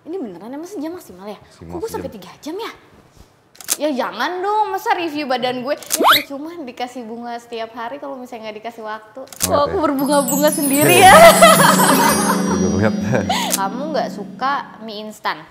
Ini beneran emang sejam maksimal ya? Maksimal Kok gue sampai sejam. 3 jam ya? Ya jangan dong, masa review badan gue. Ini percuma dikasih bunga setiap hari kalau misalnya nggak dikasih waktu. Kok aku berbunga-bunga sendiri ya? Juga lihat. Kamu nggak suka mie instan?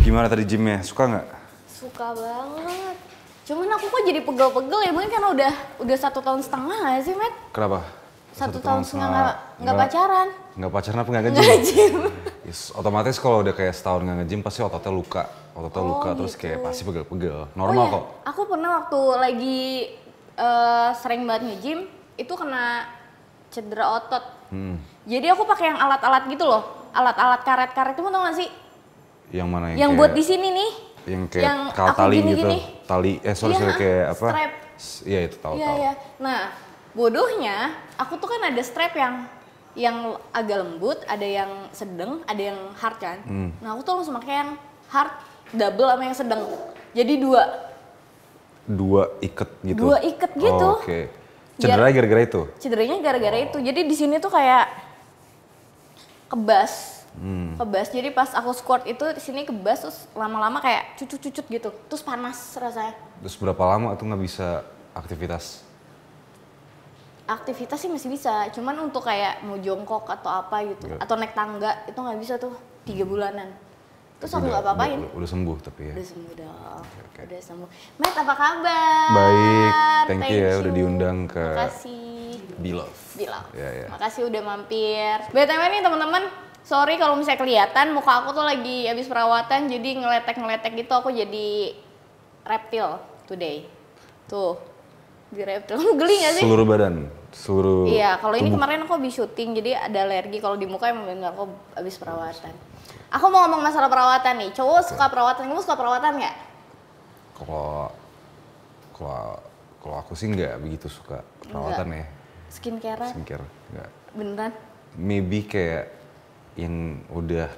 Gimana tadi gymnya? Suka nggak? Suka banget. Cuman aku kok jadi pegel-pegel ya, mungkin karena udah 1,5 tahun nggak sih, Matt? Kenapa? 1,5 tahun nggak pacaran. Nggak pacaran apa nggak nge-gym? Yes, otomatis kalau udah kayak setahun nggak nge-gym pasti ototnya luka. Ototnya luka gitu. Terus kayak pasti pegel-pegel. Normal kok. Aku pernah waktu lagi sering banget nge-gym, itu kena cedera otot. Jadi aku pakai yang alat-alat gitu loh. Alat-alat karet-karet itu tau gak sih? Yang mana yang kayak, buat di sini nih. Yang kayak yang tali gini, gitu. gini. Tali, sorry kayak apa? Strap. Iya itu tahu. Iya. Nah, bodohnya aku tuh kan ada strap yang agak lembut, ada yang sedang, ada yang hard kan. Nah, aku tuh langsung pakai yang hard double sama yang sedang. Jadi Dua iket gitu. Dua iket gitu. Oh, oke. Cederanya gara-gara itu? Cederanya gara-gara itu. Jadi di sini tuh kayak kebas. Kebas. Jadi pas aku squat itu di sini kebas, terus lama-lama kayak cucut-cucut gitu. Terus panas rasanya. Terus berapa lama tuh nggak bisa aktivitas? Aktivitas sih masih bisa, cuman untuk kayak mau jongkok atau apa gitu, atau naik tangga itu nggak bisa tuh 3 bulanan. Terus aku nggak apa-apain. Udah sembuh tapi ya? Udah sembuh dong, udah sembuh. Matt, apa kabar? Baik, thank you ya udah diundang ke Makasih. Beloved. Ya. Makasih udah mampir. BTW nih teman-teman, sorry kalau misalnya kelihatan muka aku tuh lagi habis perawatan, jadi ngeletek-ngeletek gitu, aku jadi reptil today. Tuh, di reptil. Geli gak sih? Seluruh badan? Iya, kalau ini tubuh. kemarin aku habis syuting, jadi ada alergi. Kalau di muka emang bener aku habis perawatan. Aku mau ngomong masalah perawatan nih. Cowok suka perawatan, kamu suka perawatan nggak? Kalau aku sih nggak begitu suka perawatan ya. Skincare? Skincare nggak. Beneran? Maybe kayak yang udah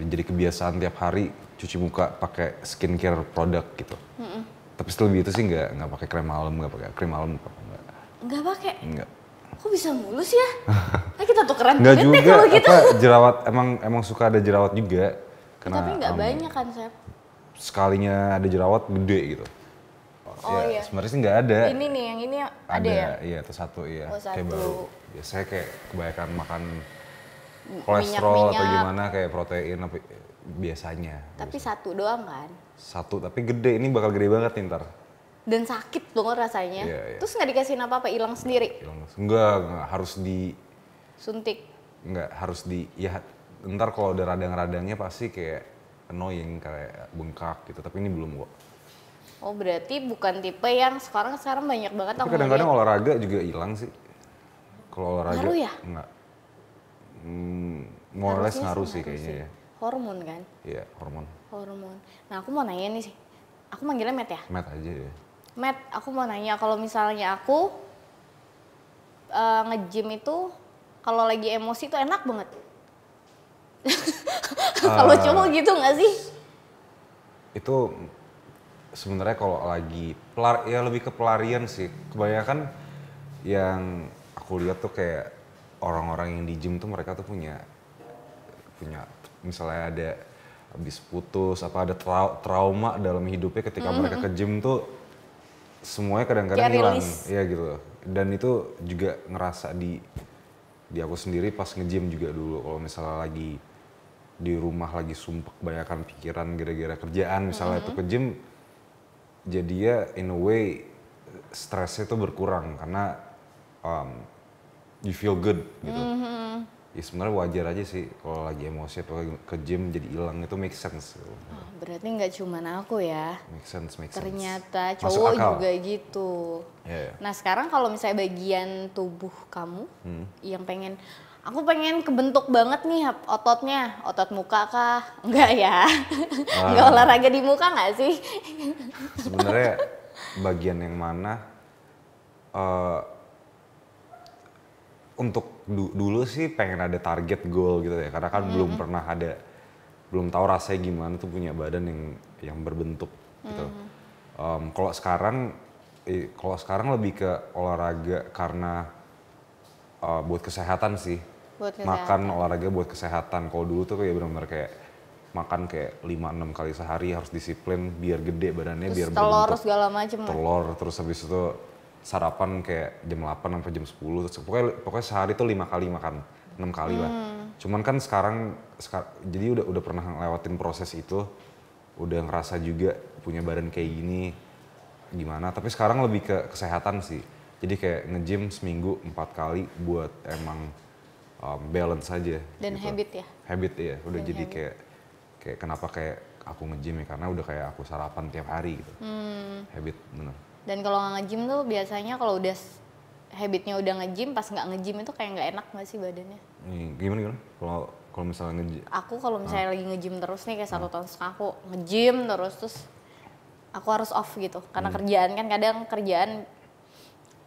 jadi kebiasaan tiap hari cuci muka pakai skincare produk gitu. Tapi setelah itu sih nggak pakai krem malam, nggak pakai krim malam nggak. Nggak pakai? Nggak. Kok bisa mulus ya? Kita tukeran Nggak duit juga, deh kalau gitu. apa jerawat emang suka ada jerawat juga. Tapi nggak banyak kan, Sep? Sekalinya ada jerawat gede gitu. Oh ya, iya. Sebenarnya sih nggak ada. Ini nih, yang ini ada ya? Iya, itu satu iya. Oh, Kayak satu. baru. Biasanya kayak kebanyakan makan kolesterol atau gimana kayak protein apa biasanya. Tapi satu doang kan? Satu, tapi gede. Ini bakal gede banget nih ntar. Dan sakit banget rasanya. Iya. Terus nggak dikasih apa-apa, hilang sendiri? Enggak harus Suntik? Enggak harus ya ntar kalau udah radang-radangnya pasti kayak annoying, kayak bengkak gitu. Tapi ini belum kok. Oh berarti bukan tipe yang sekarang banyak banget. Tapi kadang-kadang olahraga juga hilang sih. Kalau olahraga ngaruh ya? Enggak. More or less ngaruh sih kayaknya ya. Hormon kan? Iya, hormon. Nah aku mau nanya nih sih. Aku manggilnya Matt ya? Matt aja ya. Matt, aku mau nanya kalau misalnya aku nge-gym itu kalau lagi emosi tuh enak banget. Kalau cowok gitu nggak sih? Itu sebenarnya kalau lagi ya lebih ke pelarian sih. Kebanyakan yang aku lihat tuh kayak orang-orang yang di gym tuh mereka tuh punya misalnya ada habis putus apa ada trauma dalam hidupnya ketika mereka ke gym tuh semuanya kadang-kadang hilang. Iya gitu. Dan itu juga ngerasa di aku sendiri pas nge-gym juga dulu kalau misalnya lagi di rumah lagi sumpek banyakan pikiran gara-gara kerjaan misalnya itu ke gym jadi ya in a way stresnya tuh berkurang karena you feel good gitu. Ya sebenarnya wajar aja sih kalau lagi emosi atau ke gym jadi hilang itu make sense. Oh, berarti nggak cuma aku ya. Make sense. Ternyata cowok juga gitu. Yeah. Nah sekarang kalau misalnya bagian tubuh kamu yang aku pengen kebentuk banget nih ototnya, otot muka kah? Enggak ya? Enggak olahraga di muka nggak sih? Sebenarnya bagian yang mana? Untuk dulu sih pengen ada target goal gitu ya, karena kan belum pernah ada belum tahu rasanya gimana tuh punya badan yang berbentuk gitu. Kalau sekarang lebih ke olahraga karena buat kesehatan sih. Buat Makan olahraga buat kesehatan. Kalau dulu tuh kayak benar-benar kayak makan kayak 5-6 kali sehari harus disiplin biar gede badannya, terus biar telur berbentuk. segala macem. Telur, terus habis itu sarapan kayak jam 8 sampai jam 10. Terus pokoknya sehari tuh 5 kali makan, 6 kali lah. Cuman kan sekarang jadi udah pernah ngelewatin proses itu, udah ngerasa juga punya badan kayak gini gimana, tapi sekarang lebih ke kesehatan sih. Jadi kayak nge-gym seminggu 4 kali buat emang balance aja. Dan gitu. habit ya? Habit ya, udah Dan jadi habit. kayak kenapa kayak aku nge-gym ya, karena udah kayak aku sarapan tiap hari gitu. Habit, bener. Dan kalau nggak nge-gym tuh biasanya kalau udah habitnya udah nge-gym, pas nggak nge-gym itu kayak nggak enak nggak sih badannya? Gimana? Kalau misalnya nge-gym? Aku kalau misalnya lagi nge-gym terus nih kayak 1 tahun setengah aku nge-gym terus aku harus off gitu. Karena kerjaan kan kadang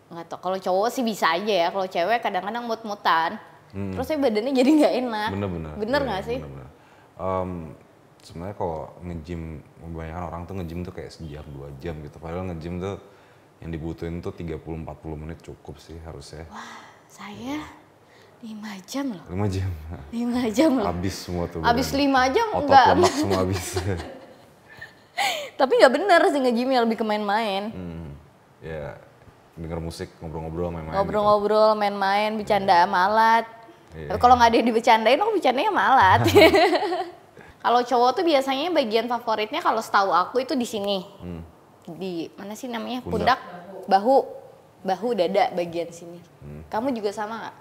nggak tau. Kalau cowok sih bisa aja ya. Kalau cewek kadang-kadang mut-mutan. Terus badannya jadi nggak enak. Bener nggak sih? Bener. Sebenarnya kalau nge-gym, kebanyakan orang tuh nge-gym tuh kayak sejam 2 jam gitu. Padahal nge-gym tuh yang dibutuhin tuh 30-40 menit cukup sih harusnya. Wah, saya 5 jam loh. 5 jam. 5 jam loh. Habis semua tuh. Habis badan. 5 jam Otot enggak. lemak semua habis. Tapi nggak bener sih nge-gymnya, lebih ke main-main. Ya, denger musik, ngobrol-ngobrol, main-main. Ngobrol-ngobrol, main-main, bercanda sama alat. Iya. Tapi kalau nggak ada yang dibecandain, aku bercandanya sama alat. Kalau cowok tuh biasanya bagian favoritnya kalau setahu aku itu di sini. Di mana sih namanya? Pundak, bahu, dada bagian sini. Kamu juga sama nggak?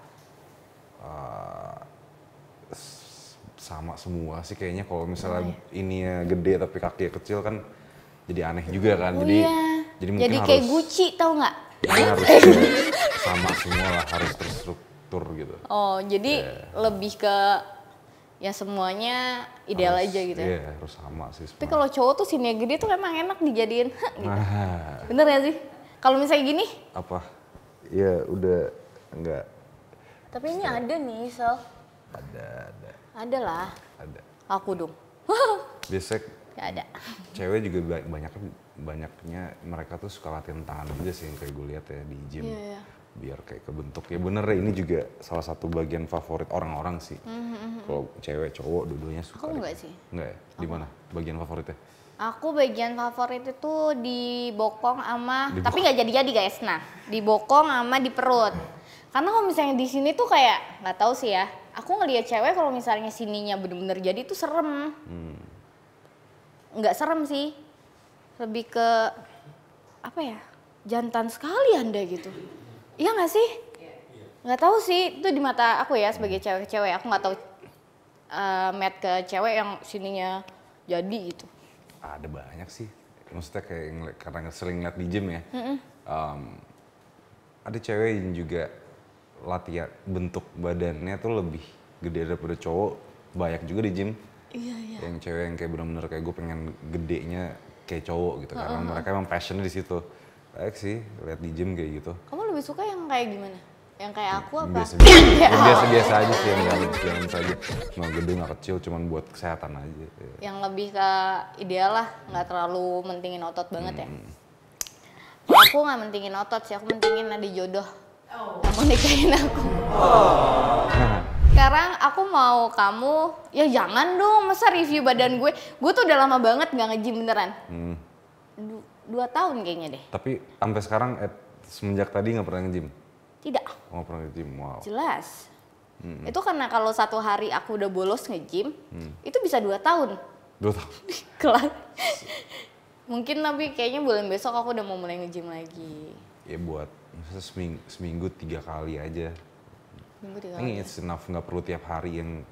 Sama semua sih kayaknya. Kalau misalnya ininya gede tapi kakinya kecil kan jadi aneh juga kan. Oh jadi iya. jadi mungkin Jadi harus kayak Gucci, tau nggak? ini harus kayak sama semua lah, harus terstruktur gitu. Oh, jadi lebih ke ya semuanya ideal aja gitu ya. Iya, harus sama sih Tapi semua. kalau cowok tuh sini gede tuh emang enak dijadiin gitu. Nah, Bener gak sih? Kalau misalnya gini, apa? Ya udah enggak tapi ini ada nih, Sel. ada. Ada lah. Ada. Aku dong. Biasanya Gak ada. cewek juga banyaknya mereka tuh suka latihan tangan juga sih yang kayak gue lihat ya di gym. Iya. Biar kayak kebentuk. Ya bener ya, ini juga salah satu bagian favorit orang-orang sih. Kalau cewek cowok dua-duanya suka. Aku deh. enggak sih. Enggak ya? Di mana bagian favoritnya? Aku bagian favorit itu di bokong sama, tapi nggak jadi-jadi guys. Nah, di bokong sama di perut. Karena kalau misalnya di sini tuh kayak nggak tahu sih ya. Aku ngelihat cewek kalau misalnya sininya bener-bener jadi tuh serem. Nggak serem sih, lebih ke apa ya? Jantan sekali Anda gitu. Iya nggak sih? Nggak tahu sih, itu di mata aku ya sebagai cewek-cewek. Aku nggak tahu match ke cewek yang sininya jadi gitu. Ada banyak sih. Maksudnya kayak karena sering ngeliat di gym ya. Ada cewek yang juga latihan bentuk badannya tuh lebih gede daripada cowok. Banyak juga di gym. Iya. Yang cewek yang kayak benar-benar kayak gue pengen gedenya kayak cowok gitu. Karena mereka emang passionnya di situ. Baik sih lihat di gym kayak gitu. Kamu lebih suka yang kayak gimana? Yang kayak aku apa? Biasa-biasa aja sih, yang jangan saja cuma gede nggak kecil, cuman buat kesehatan aja. Yang lebih ke ideal lah, nggak terlalu mentingin otot banget ya. Kalau aku nggak mentingin otot sih, aku mentingin ada jodoh yang mau nikahin aku. Sekarang aku mau kamu, ya jangan dong, masa review badan gue. Gue tuh udah lama banget nggak nge-gym beneran. 2 tahun kayaknya deh. Tapi sampai sekarang semenjak tadi nggak pernah nge-gym? Tidak. Oh, nggak pernah nge-gym, wow. Jelas. Itu karena kalau 1 hari aku udah bolos nge-gym, itu bisa 2 tahun. 2 tahun? Kelar. Mungkin tapi kayaknya bulan besok aku udah mau mulai nge-gym lagi. Ya buat misalnya seminggu 3 kali aja. Minggu 3 kali. Ini it's enough, nggak perlu tiap hari yang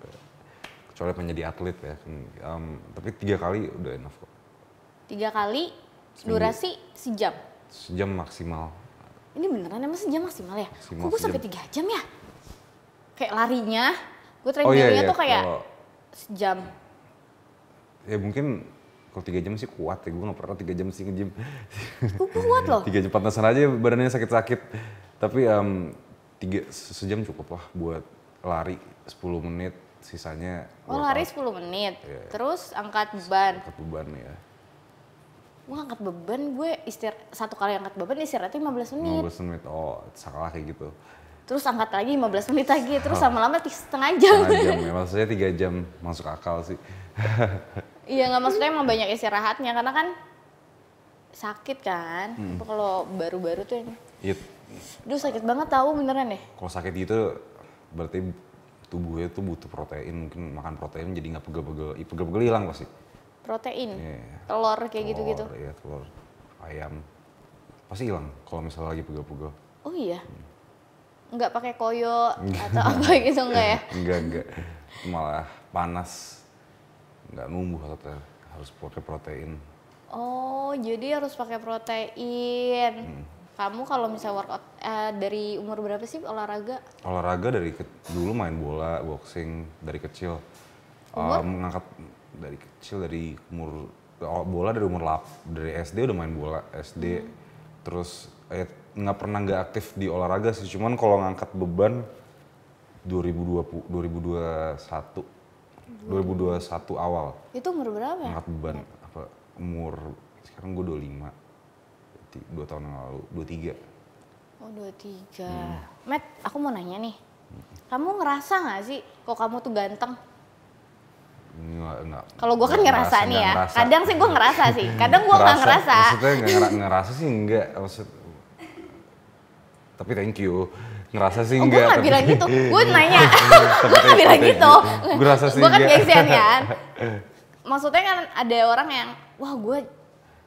kecuali menjadi atlet ya. Tapi 3 kali udah enough kok. 3 kali, durasi sejam. Sejam maksimal. Ini beneran emang sejam maksimal ya? Maksimal Kok gue sampai 3 jam ya? Kayak larinya, gue Oh iya, treadmillnya iya. tuh kayak Kalau- sejam. Ya mungkin kalau 3 jam sih kuat ya, gue gak pernah 3 jam sih nge-gym. Gue kuat loh. 3 jam pantasan aja badannya sakit-sakit. Tapi sejam cukup lah buat lari 10 menit sisanya Oh lari 10 menit, Iya. terus angkat beban. angkat beban ya. Gue angkat beban, gue satu kali angkat beban istirahatnya 15 menit. 15 menit, oh salah kayak gitu. Terus angkat lagi 15 menit lagi, terus lama-lama setengah jam. Setengah jam ya, maksudnya 3 jam masuk akal sih. Iya nggak, maksudnya emang banyak istirahatnya karena kan sakit kan. Kalau baru-baru tuh yang, Iya, duh sakit banget tahu beneran deh. kalau sakit gitu berarti tubuhnya tuh butuh protein, mungkin makan protein jadi nggak pegel-pegel, pegel-pegel hilang pasti. Protein, Iya. telur kayak gitu-gitu. Telur, iya telur, ayam, pasti hilang kalau misalnya lagi pegel-pegel. Oh iya, nggak pakai koyo atau apa gitu nggak ya? Enggak, malah panas, nggak numbuh atau harus pakai protein. Oh jadi harus pakai protein. Kamu kalau misalnya workout dari umur berapa sih olahraga? Olahraga dulu main bola, boxing dari kecil. Mengangkat dari kecil, dari umur bola dari umur dari SD udah main bola SD. Terus nggak aktif di olahraga sih, cuman kalau ngangkat beban 2021 awal. Itu umur berapa ya? Ngangkat beban umur sekarang gue 25. 2 tahun yang lalu, 23. Oh 23. Matt, aku mau nanya nih. Kamu ngerasa gak sih kok kamu tuh ganteng? Enggak. Kalau gue kan ngerasa nih ya. Ngerasa. Kadang sih gue ngerasa sih. Kadang gue gak ngerasa. Maksudnya ngerasa sih enggak. Tapi thank you. Ngerasa sih Oh, gue enggak. gak bilang gitu. Gue nanya. Gue gak bilang gitu. Gue rasa sih Gue kan enggak. gengsian kan. Maksudnya kan ada orang yang, wah gue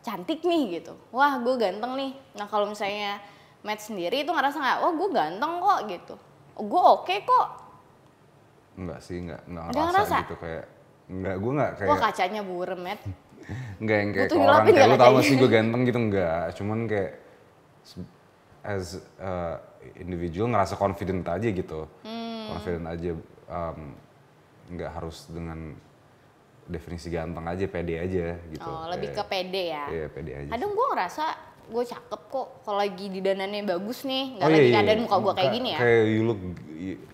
cantik nih gitu. Wah gue ganteng nih. Nah kalau misalnya Matt sendiri itu ngerasa gak, wah gue ganteng kok gitu. Oh, gue oke kok. Enggak sih, enggak Nggak ngerasa ngerasa? gitu kayak. Enggak, gue enggak kayak. Wah kacanya burem Matt. Enggak yang kayak Butuh kalau orang dilapin kayak nggak lu tau gak kacanya? sih gue ganteng gitu, enggak. Cuman kayak as individual ngerasa confident aja gitu. Confident aja, nggak harus dengan definisi ganteng aja, pede aja gitu. Oh lebih ke pede ya. Iya, pede aja. Kadang gue ngerasa gue cakep kok kalau lagi di dandannya bagus nih. Nggak Oh, lagi iya. keadaan muka gue kayak gini ya. Kayak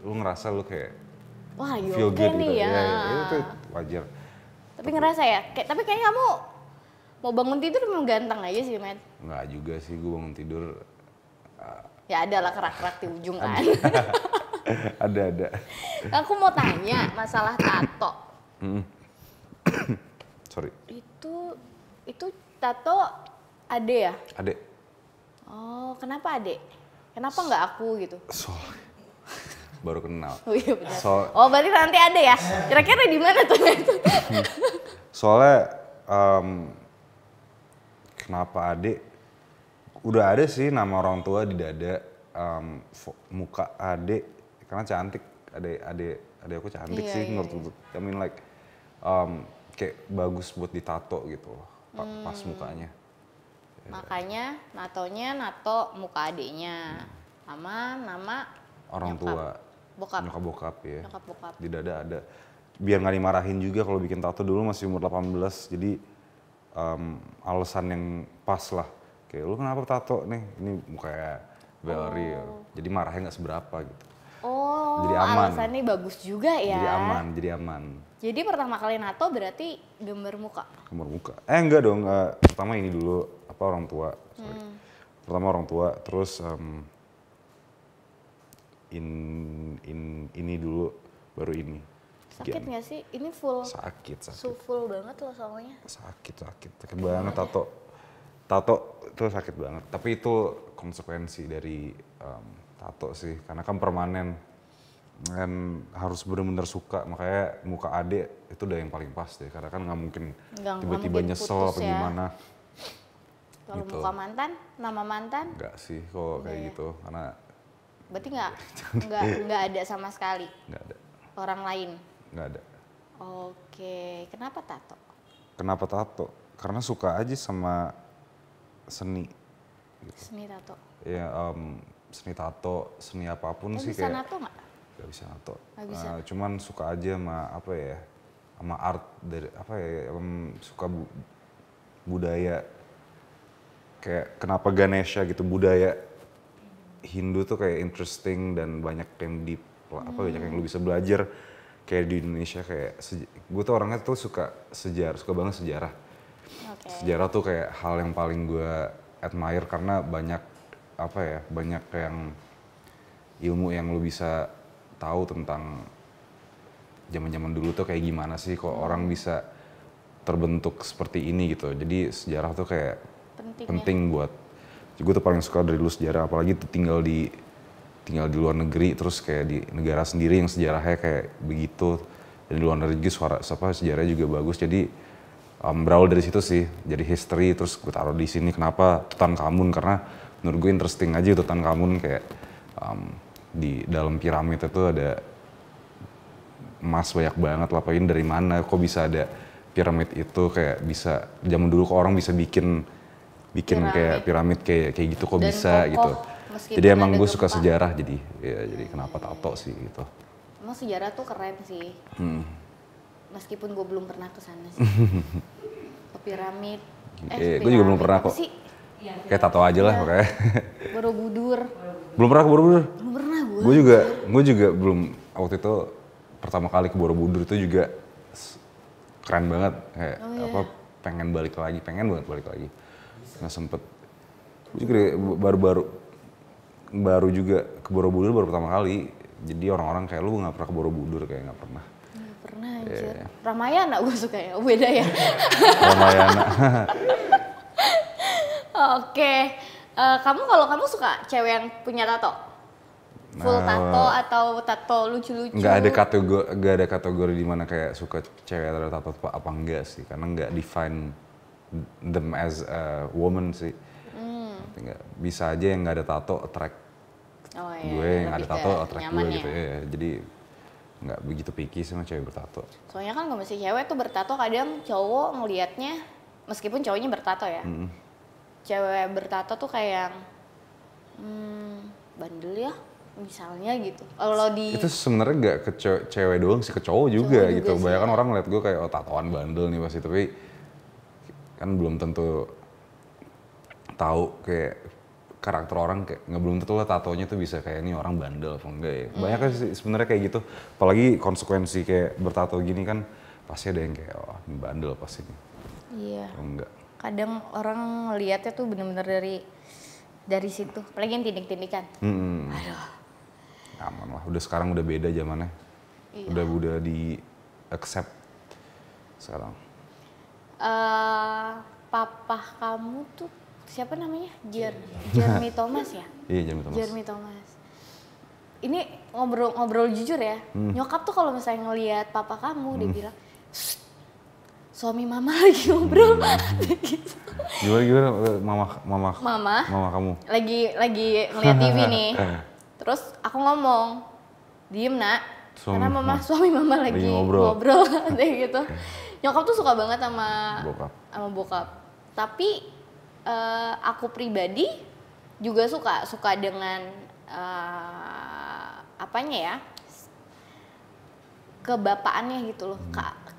lu ngerasa lu kayak Wah you feel oke good nih gitu. ya. Iya, itu wajar. Tapi ngerasa ya, tapi kayaknya kamu mau bangun tidur memang ganteng aja sih Matt. Nggak juga sih, gue bangun tidur Ya ada lah kerak-kerak di ujung kan. ada. Aku mau tanya masalah tato. Sorry. Itu tato ade ya? Adek. Oh kenapa ade? Kenapa nggak aku gitu? Baru kenal. Oh iya benar. So- Oh berarti nanti ada ya? Kira-kira di mana tuh? Soalnya kenapa adek? Udah ada sih nama orang tua di dada, muka adek karena cantik, adek aku cantik Iya, sih iya, menurut I mean like kayak bagus buat ditato gitu loh, pas mukanya. Makanya natonya nato muka adiknya. Sama nama Orang nyokap. tua, Bokap. nyokap bokap ya. Nyokap bokap. Di dada ada. Biar nggak dimarahin juga kalau bikin tato, dulu masih umur 18, jadi alasan yang pas lah. Kayak lu kenapa tato nih? Ini mukanya Valerie ya. Jadi marahnya nggak seberapa gitu. Oh, Jadi aman. alasannya bagus juga ya. Jadi aman. Jadi pertama kali nato berarti gambar muka. Gambar muka. Enggak dong, pertama ini dulu, orang tua. Sorry. Pertama orang tua, terus ini dulu, baru ini. Sakit nggak sih? Ini full. Sakit. Full banget loh soalnya. Sakit banget tato itu sakit banget, tapi itu konsekuensi dari tato sih, karena kan permanen dan harus benar-benar suka, makanya muka adek itu udah yang paling pas deh, karena kan nggak mungkin Nggak tiba-tiba mungkin nyesel putus apa ya. gimana. Kalau Gitu. muka mantan, nama mantan, Enggak sih kalau kayak ya? gitu, karena berarti nggak ada sama sekali nggak ada, orang lain. nggak ada. Oke, kenapa tato? Kenapa tato? Karena suka aja sama seni. Seni tato. Ya seni tato, seni apapun Kamu sih bisa kayak. nato nggak? Gak bisa nato. Nggak bisa. Cuman suka aja sama apa ya, sama art dari apa ya, suka budaya. Kayak kenapa Ganesha gitu, budaya Hindu tuh kayak interesting dan banyak yang deep, banyak yang lu bisa belajar kayak di Indonesia kayak gue tuh orangnya tuh suka banget sejarah. Sejarah tuh kayak hal yang paling gue admire karena banyak yang ilmu yang lu bisa tahu tentang zaman-zaman dulu tuh kayak gimana sih kok orang bisa terbentuk seperti ini gitu. Jadi sejarah tuh kayak penting buat gue tuh paling suka dari dulu sejarah, apalagi tuh tinggal di luar negeri terus kayak di negara sendiri yang sejarahnya kayak begitu, dan di luar negeri sejarahnya juga bagus. Jadi berawal dari situ sih, jadi history terus gue taruh di sini. Kenapa Tutankhamun? Karena menurut gue interesting aja Tutankhamun kayak di dalam piramid itu ada emas banyak banget, lapain dari mana kok bisa ada piramid itu, kayak bisa zaman dulu kok orang bisa bikin kayak piramid kayak gitu kok. Dan bisa kokoh, gitu. Jadi emang gue suka sejarah, jadi kenapa tato sih gitu. Emang sejarah tuh keren sih. Meskipun gue belum pernah ke sana sih. Ke piramid. Gue juga belum pernah kok. Kayak tato aja lah pokoknya. Borobudur. Belum pernah ke Borobudur? Belum pernah gue. Gue juga belum, waktu itu pertama kali ke Borobudur itu juga keren banget. Kayak pengen banget balik lagi. Nggak sempet. Gue juga baru juga ke Borobudur baru pertama kali. Jadi orang-orang kayak lu nggak pernah ke Borobudur, kayak nggak pernah. Nggak pernah anjir. Ramayana gue suka ya, beda ya. Ramayana. Oke. Kalau kamu suka cewek yang punya tato? Full tato atau tato lucu-lucu? Nggak ada kategori di mana kayak suka cewek atau tato apa enggak sih, karena nggak define them as a woman sih. Bisa aja yang nggak ada tato attract gue, yang ada tato attract gue gitu ya. Jadi nggak begitu picky sama cewek bertato. Soalnya kan kalau masih cewek tuh bertato kadang cowok ngelihatnya, meskipun cowoknya bertato ya, cewek bertato tuh kayak bandel ya misalnya gitu. Kalau itu sebenarnya nggak ke cewek doang sih, ke cowok juga gitu. Banyak kan orang ngeliat gue kayak tatoan bandel nih pasti, tapi kan belum tentu tahu kayak karakter orang, kayak nggak belum tentu lah tatonya tuh bisa kayak ini orang bandel apa enggak ya. Banyak kan sih sebenarnya kayak gitu. Apalagi konsekuensi kayak bertato gini kan pasti ada yang kayak ini bandel pasti nih. Iya. Oh, enggak. Kadang orang ngeliatnya tuh bener-bener dari situ. Apalagi yang tindik-tindikan. Aduh. Aman lah. Udah sekarang udah beda zamannya. Iya. Udah di accept sekarang. Papa kamu tuh siapa namanya? Jeremy Thomas ya? Iya, Jeremy Thomas. Ini ngobrol jujur ya. Nyokap tuh kalau misalnya ngelihat papa kamu, dia bilang, suami mama lagi ngobrol. Gitu. Gimana mama kamu? Lagi ngeliat TV nih. Terus aku ngomong, diem nak. Karena suami mama lagi ngobrol. Gitu. Nyokap tuh suka banget sama bokap. Tapi aku pribadi juga suka dengan apanya ya, kebapaannya gitu loh,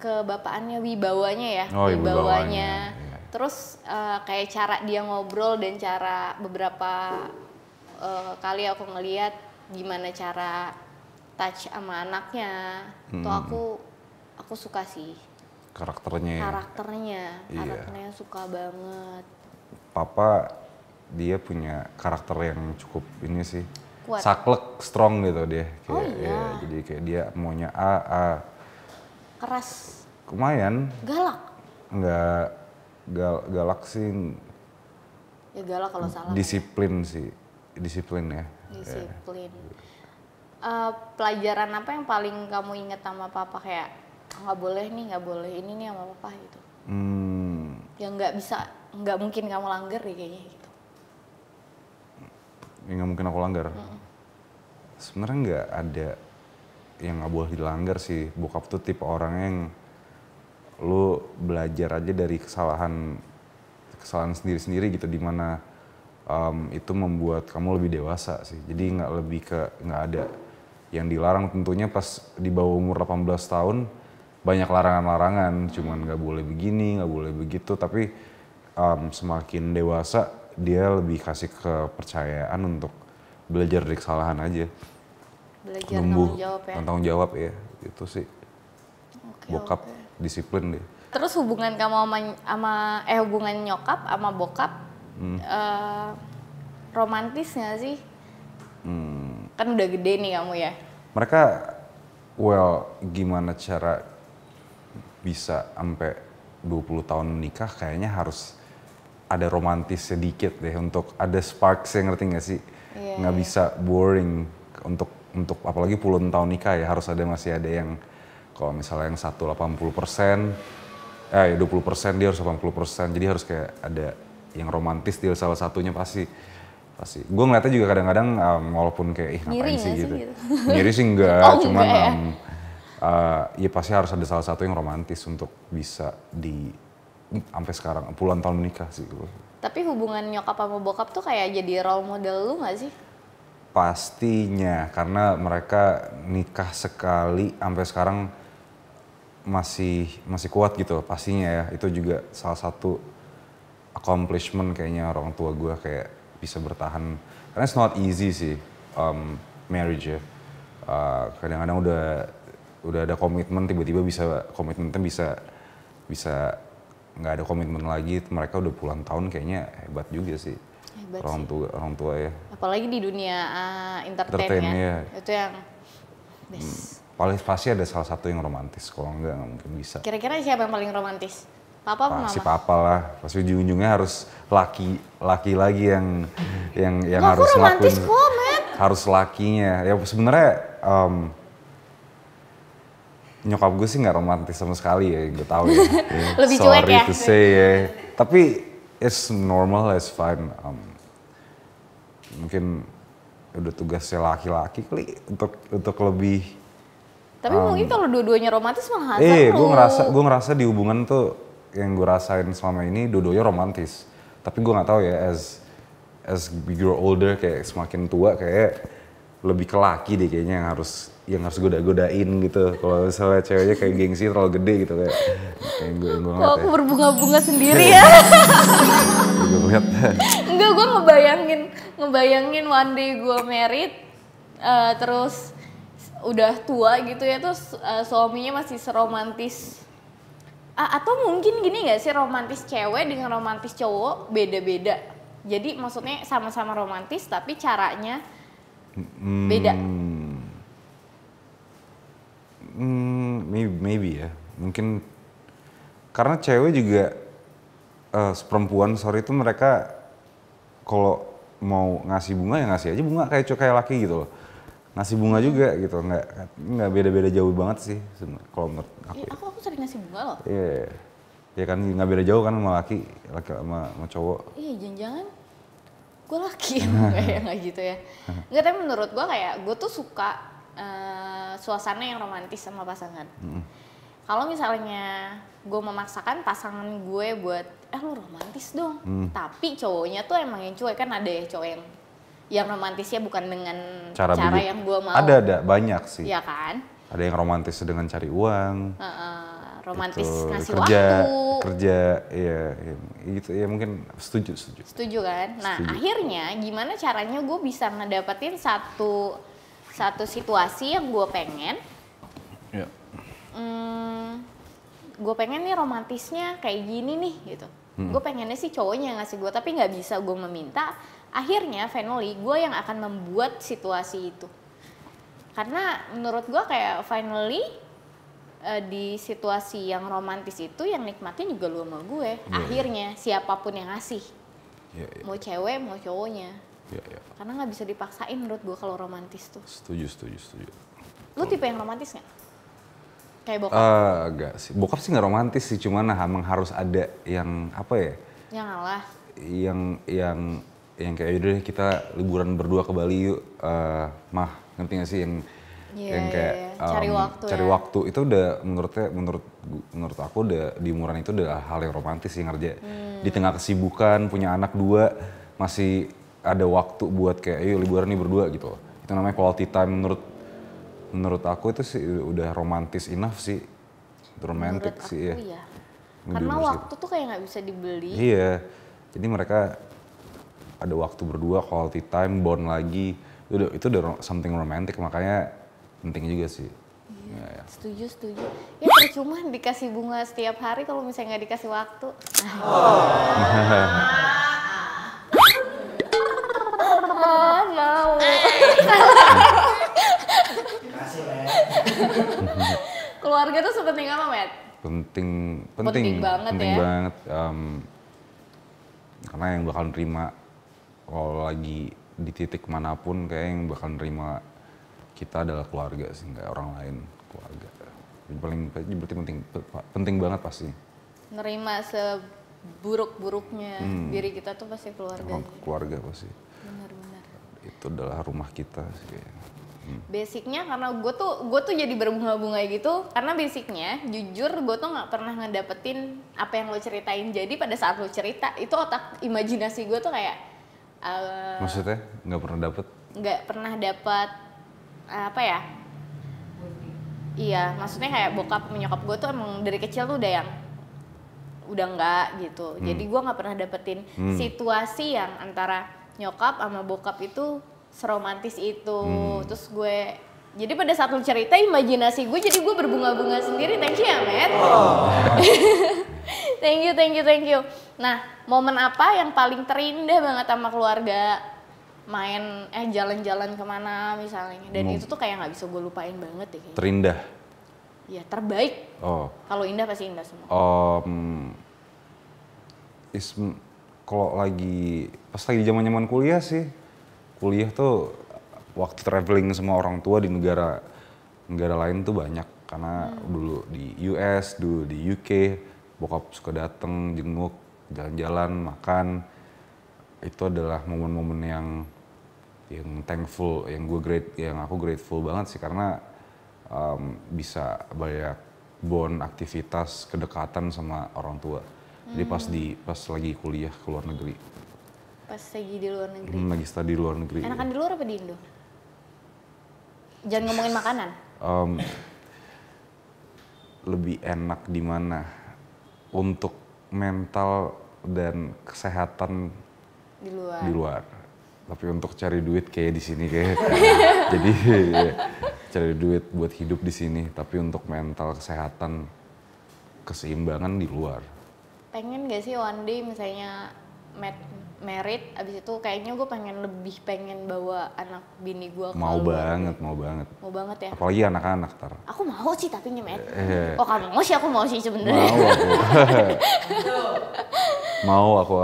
kebapaannya, wibawanya ya, wibawanya. Terus kayak cara dia ngobrol dan cara beberapa kali aku ngeliat gimana cara touch sama anaknya, tuh aku suka sih. Karakternya suka banget. Papa dia punya karakter yang cukup ini sih, kuat. Saklek, strong gitu dia. Kayak, iya. Jadi kayak dia maunya A. Keras. Lumayan. Galak. Enggak galak sih. Ya galak kalau salah. Disiplin sih, disiplin ya. Disiplin. Pelajaran apa yang paling kamu inget sama papa, kayak nggak boleh ini nih sama papa gitu? Yang nggak mungkin kamu langgar deh kayaknya gitu. Yang nggak mungkin aku langgar? Sebenarnya nggak ada yang nggak boleh dilanggar sih. Bokap tuh tipe orang yang lu belajar aja dari kesalahan sendiri-sendiri gitu, dimana itu membuat kamu lebih dewasa sih. Jadi nggak ada yang dilarang. Tentunya pas di bawah umur 18 tahun banyak larangan-larangan, cuman nggak boleh begini, nggak boleh begitu. Tapi semakin dewasa dia lebih kasih kepercayaan untuk belajar dari kesalahan aja. Belajar tumbuh tanggung jawab ya. tanggung jawab ya, itu sih. Oke, Bokap oke. disiplin deh. Terus hubungan kamu hubungan nyokap sama bokap romantis nggak sih? Kan udah gede nih kamu ya. Mereka, well, gimana cara bisa sampai 20 tahun menikah, kayaknya harus ada romantis sedikit deh, untuk ada sparks, yang ngerti nggak sih? Iya, Nggak bisa boring untuk apalagi puluhan tahun nikah ya, harus masih ada yang, kalau misalnya yang satu 80%, 20% dia harus 80%, jadi harus kayak ada yang romantis di salah satunya pasti. Gue ngeliatnya juga kadang-kadang walaupun kayak ngapain sih gitu. Ngiri sih enggak, Oh, cuman enggak ya pasti harus ada salah satu yang romantis untuk bisa sampai sekarang puluhan tahun menikah sih gue. Tapi hubungan nyokap sama bokap tuh kayak jadi role model lu nggak sih? Pastinya, karena mereka nikah sekali sampai sekarang masih kuat gitu pastinya ya. Itu juga salah satu accomplishment kayaknya orang tua gue, kayak bisa bertahan. Karena it's not easy sih marriage ya. Kadang-kadang udah ada komitmen, tiba-tiba komitmennya bisa nggak ada komitmen lagi. Mereka udah puluhan tahun, kayaknya hebat juga sih. Hebat Orang tua ya. Apalagi di dunia entertain ya. Ya. Itu yang best. Paling pasti ada salah satu yang romantis, kalau nggak mungkin bisa. Kira-kira siapa yang paling romantis? Papa apa mama? Pasti papa lah, pasti ujung-ujungnya harus laki lagi yang Loh, harus aku romantis ngelakuin, kok, Matt. harus lakinya. Ya sebenarnya nyokap gue sih nggak romantis sama sekali ya, gue tahu ya. Lebih cuek ya? Sorry to say ya, tapi it's normal, it's fine. Mungkin udah tugasnya laki-laki kali untuk lebih. Tapi mungkin kalau dua-duanya romantis malah seru. Gue ngerasa di hubungan tuh yang gue rasain selama ini dua-duanya romantis. Tapi gue nggak tahu ya, as we grow older, kayak semakin tua kayak lebih ke laki deh kayaknya yang harus goda-godain gitu. Kalau misalnya ceweknya kayak gengsi terlalu gede gitu kayak gue Kok aku berbunga-bunga sendiri ya? Gue ngeliat. Enggak, gue ngebayangin one day gue married, terus udah tua gitu ya, terus suaminya masih seromantis. Atau mungkin gini gak sih, romantis cewek dengan romantis cowok beda-beda. Jadi maksudnya sama-sama romantis tapi caranya beda. Maybe ya, mungkin karena cewek juga perempuan itu mereka kalau mau ngasih bunga ya ngasih aja bunga kayak laki gitu loh, ngasih bunga juga gitu, nggak beda-beda jauh banget sih kalau menurut aku. Ya, aku sering ngasih bunga loh. Iya, ya kan nggak beda jauh kan sama laki sama cowok. Iya, jangan-jangan gue laki ya, nggak gitu ya. Nggak, tapi menurut gue kayak gue tuh suka suasana yang romantis sama pasangan. Kalau misalnya gue memaksakan pasangan gue buat lu romantis dong, tapi cowoknya tuh emang yang cuek, kan ada ya cowok yang romantisnya bukan dengan cara yang gue mau. Ada banyak sih. Iya kan? Ada yang romantis dengan cari uang. Romantis gitu, ngasih kerja, iya gitu ya, mungkin setuju kan. Nah, akhirnya gimana caranya gue bisa ngedapetin satu situasi yang gue pengen. Ya. Gue pengen nih romantisnya kayak gini nih gitu. Gue pengennya sih cowoknya yang ngasih gue, tapi nggak bisa gue meminta. Akhirnya finally gue yang akan membuat situasi itu. Karena menurut gue kayak finally di situasi yang romantis itu yang nikmatin juga lu sama gue. Akhirnya siapapun yang ngasih, mau cewek mau cowoknya. Karena nggak bisa dipaksain menurut gue kalau romantis tuh. Setuju. Lu tipe yang romantis nggak? Kayak bokap? Enggak sih, bokap sih nggak romantis sih, cuman emang harus ada yang apa ya? Yang ngalah. Yang kayak udah kita liburan berdua ke Bali yuk, mah ngerti nggak sih yang kayak cari waktu itu udah menurut aku udah di umuran itu udah hal yang romantis sih ngerja. Di tengah kesibukan punya anak 2 masih ada waktu buat kayak ayo liburan nih berdua gitu. Itu namanya quality time menurut aku itu sih udah romantis enough sih. Romantic sih ya. Iya. Karena waktu tuh kayak nggak bisa dibeli. Iya. Jadi mereka ada waktu berdua, quality time, bond lagi. itu udah something romantic, makanya penting juga sih. Iya, setuju. Ya percuma dikasih bunga setiap hari kalau misalnya nggak dikasih waktu. Mau. Keluarga tuh sepenting apa, Matt? Penting banget ya. Banget. Karena yang bakal nerima kalau lagi di titik manapun, kayak yang bakal nerima kita adalah keluarga sih, nggak orang lain, keluarga. Berarti penting banget pasti. Nerima seburuk-buruknya diri kita tuh pasti keluarga. Keluarga pasti. Benar-benar. Itu adalah rumah kita sih kayaknya. Basicnya karena gue tuh jadi berbunga-bunga gitu karena basicnya jujur gue tuh nggak pernah ngedapetin apa yang lo ceritain. Jadi pada saat lo cerita itu otak imajinasi gue tuh kayak Maksudnya nggak pernah dapet apa ya? Iya, maksudnya kayak bokap menyokap gue tuh emang dari kecil tuh udah nggak gitu. Jadi gue nggak pernah dapetin situasi yang antara nyokap sama bokap itu seromantis itu. Terus gue jadi pada saat lu cerita imajinasi gue jadi gue berbunga-bunga sendiri. Thank you ya, Matt. Thank you. Nah, momen apa yang paling terindah banget sama keluarga? Main jalan-jalan kemana misalnya. Dan itu tuh kayak nggak bisa gue lupain banget deh kayaknya. Terindah? Ya terbaik. Kalau indah pasti indah semua. Kalau pas lagi zaman kuliah sih. Kuliah tuh waktu traveling sama orang tua di negara lain tuh banyak. Karena dulu di US, dulu di UK, bokap suka dateng, jenguk, jalan-jalan, makan. Itu adalah momen-momen yang thankful, yang aku grateful banget sih, karena bisa banyak bond, aktivitas, kedekatan sama orang tua. Jadi pas lagi kuliah ke luar negeri. Pas lagi di luar negeri? Lagi study di luar negeri. Enakan di luar apa di Indo? Jangan ngomongin makanan. Lebih enak di mana? Untuk mental dan kesehatan di luar. Tapi untuk cari duit kayak di sini kayak. Jadi cari duit buat hidup di sini. Tapi untuk mental, kesehatan, keseimbangan di luar. Pengen gak sih one day misalnya married, abis itu kayaknya gue pengen bawa anak bini gue ke Mau luar. Mau banget Ya? Apalagi anak-anak ntar. Aku mau sih tapi nyemet. Oh kamu mau sih, aku mau sih sebenarnya. Mau aku.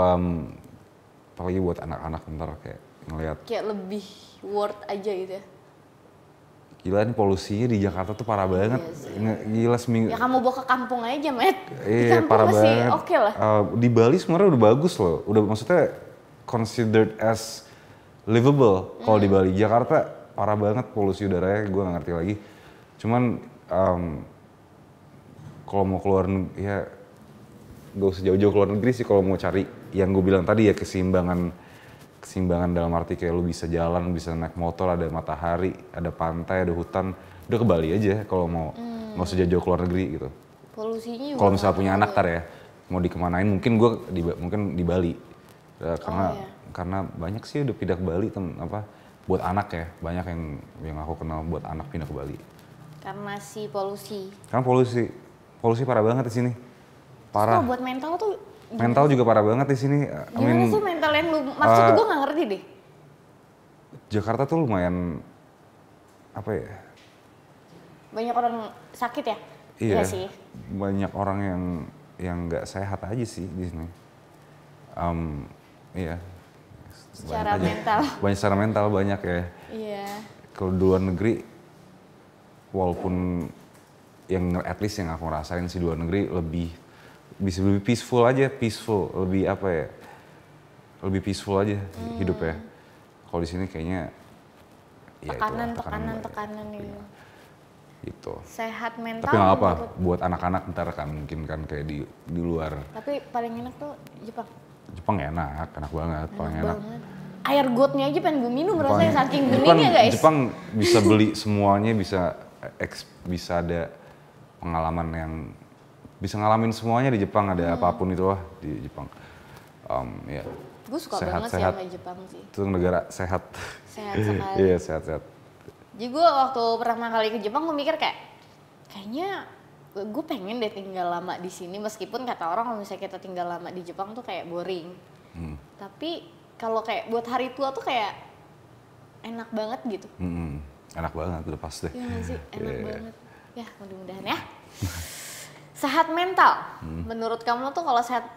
Apalagi buat anak-anak ntar kayak ngeliat. Kayak lebih worth aja gitu ya. Gila nih polusinya di Jakarta tuh parah banget. Gila seminggu. Ya kamu bawa ke kampung aja, Met. Iya, parah banget. Oke lah. Di Bali sebenarnya udah bagus loh. Udah maksudnya considered as livable. Kalau di Bali, Jakarta parah banget polusi udaranya. Gue nggak ngerti lagi. Cuman kalau mau keluar ya gak usah jauh-jauh keluar negeri sih kalau mau cari yang gue bilang tadi ya, keseimbangan dalam arti kayak lu bisa jalan, bisa naik motor, ada matahari, ada pantai, ada hutan, udah ke Bali aja kalau mau, nggak usah jauh-jauh keluar negeri gitu. Polusinya juga. Kalau misalnya punya anak tar ya, mau dikemanain mungkin gue di Bali, karena banyak sih udah pindah ke Bali buat anak ya, banyak yang aku kenal buat anak pindah ke Bali. Karena si polusi. Karena polusi parah banget di sini, parah. Buat mental tuh. Mental juga parah banget di sini. Gimana sih mental yang lu maksud tuh gue nggak ngerti deh. Jakarta tuh lumayan apa ya? Banyak orang sakit ya? Iya sih. Banyak orang yang nggak sehat aja sih di sini. Iya. Secara mental. Secara mental banyak ya. Iya. Kalau di luar negeri, walaupun at least yang aku rasain sih di luar negeri bisa lebih peaceful, lebih apa ya, lebih peaceful aja hidup ya. Kalau di sini kayaknya tekanan gitu. Gitu. Sehat mental. Tapi nggak apa, buat anak-anak ntar kan mungkin kan kayak di luar. Tapi paling enak tuh Jepang. Jepang enak banget, paling enak. Air gotnya aja pengen gue minum rasanya saking beningnya guys. Jepang bisa beli semuanya, bisa ada pengalaman yang bisa ngalamin semuanya di Jepang, ada apapun itu lah di Jepang. Ya. Gue suka banget sih sama Jepang sih. Itu negara sehat. Sehat sekali. Iya, sehat-sehat. Jadi gue waktu pertama kali ke Jepang gue mikir kayaknya gue pengen deh tinggal lama di sini, meskipun kata orang kalau misalnya kita tinggal lama di Jepang tuh kayak boring. Tapi kalau kayak buat hari tua tuh kayak enak banget gitu. Enak banget, udah pas deh. Iya gak sih, enak banget. Ya mudah-mudahan ya. Sehat mental, menurut kamu tuh kalau sehat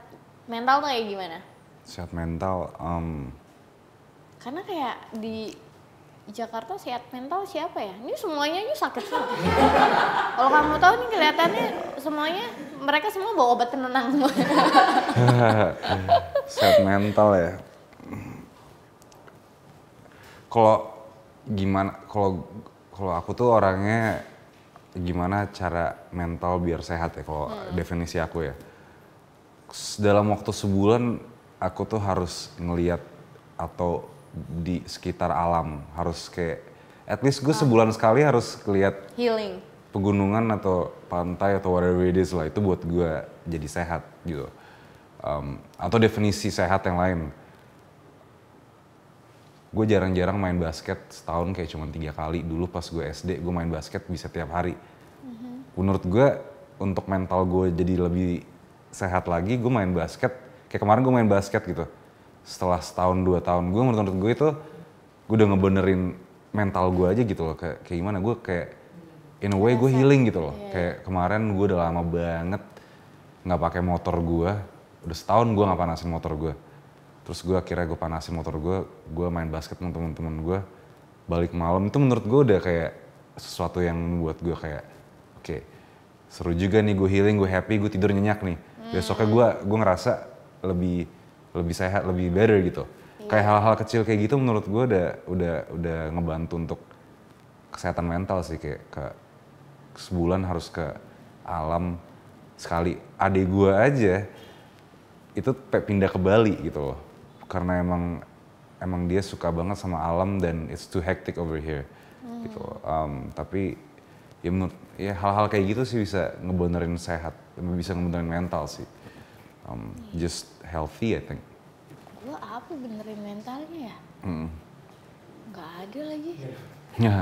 mental tuh kayak gimana? Sehat mental, karena kayak di Jakarta sehat mental siapa ya? Ini semuanya sakit semua. Kalau kamu tahu nih kelihatannya semuanya, mereka semua bawa obat penenang semua. Sehat mental ya. Kalau gimana, kalau aku tuh orangnya gimana cara mental biar sehat ya, kalau definisi aku ya. Dalam waktu sebulan aku tuh harus ngelihat atau di sekitar alam, harus kayak at least gue sebulan sekali harus lihat Healing. pegunungan atau pantai atau whatever it is lah, itu buat gue jadi sehat gitu. Atau definisi sehat yang lain. Gue jarang-jarang main basket, setahun kayak cuma 3 kali. Dulu pas gue SD gue main basket bisa tiap hari. Menurut gue untuk mental gue jadi lebih sehat lagi, gue main basket. Kayak kemarin gue main basket gitu. Setelah setahun 2 tahun, menurut gue itu gue udah ngebenerin mental gue aja gitu loh. Kayak gimana, gue kayak in a way gue healing gitu loh. Kayak kemarin gue udah lama banget nggak pakai motor gue. Udah setahun gue nggak panasin motor gue. Terus gue akhirnya gue panasin motor gue main basket sama temen-temen gue. Balik malam itu menurut gue udah kayak sesuatu yang buat gue kayak oke, seru juga nih, gue healing, gue happy, gue tidur nyenyak nih. Besoknya gue ngerasa lebih sehat, lebih better gitu. Kayak hal-hal kecil kayak gitu menurut gue udah ngebantu untuk kesehatan mental sih. Kayak sebulan harus ke alam sekali. Adik gue aja itu pindah ke Bali gitu loh. Karena emang dia suka banget sama alam dan it's too hectic over here gitu. Tapi ya menurut hal-hal kayak gitu sih bisa ngebenerin sehat, bisa ngebenerin mental sih. Just healthy I think. Gue apa benerin mentalnya ya? Nggak ada lagi. Ya.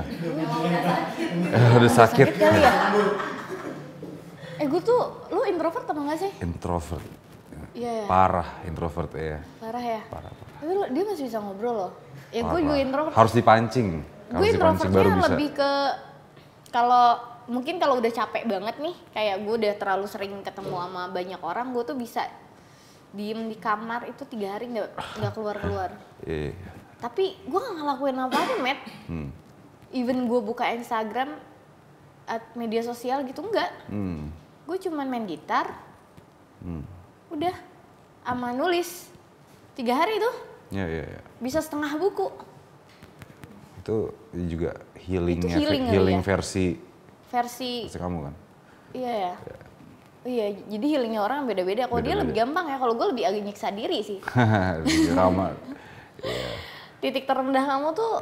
Udah sakit. Kali ya? Gue tuh, lu introvert atau nggak sih? Introvert. Iya. Parah introvert ya. Parah ya? Parah. Tapi dia masih bisa ngobrol loh. Ya gue juga introvert. Harus dipancing. Gue introvertnya lebih ke mungkin kalau udah capek banget nih, kayak gue udah terlalu sering ketemu sama banyak orang, gue tuh bisa diem di kamar itu 3 hari nggak keluar-keluar. Iya. Tapi gue nggak ngelakuin apa-apa, Matt. Even gue buka Instagram, media sosial gitu enggak. Gue cuman main gitar. Udah, sama nulis 3 hari tuh. Iya. Bisa setengah buku. Itu juga healingnya, healing versi kamu kan? Iya ya. Iya, jadi healingnya orang beda-beda. Kalau dia lebih gampang ya, kalau gue lebih agak nyiksa diri sih. Drama. Titik terendah kamu tuh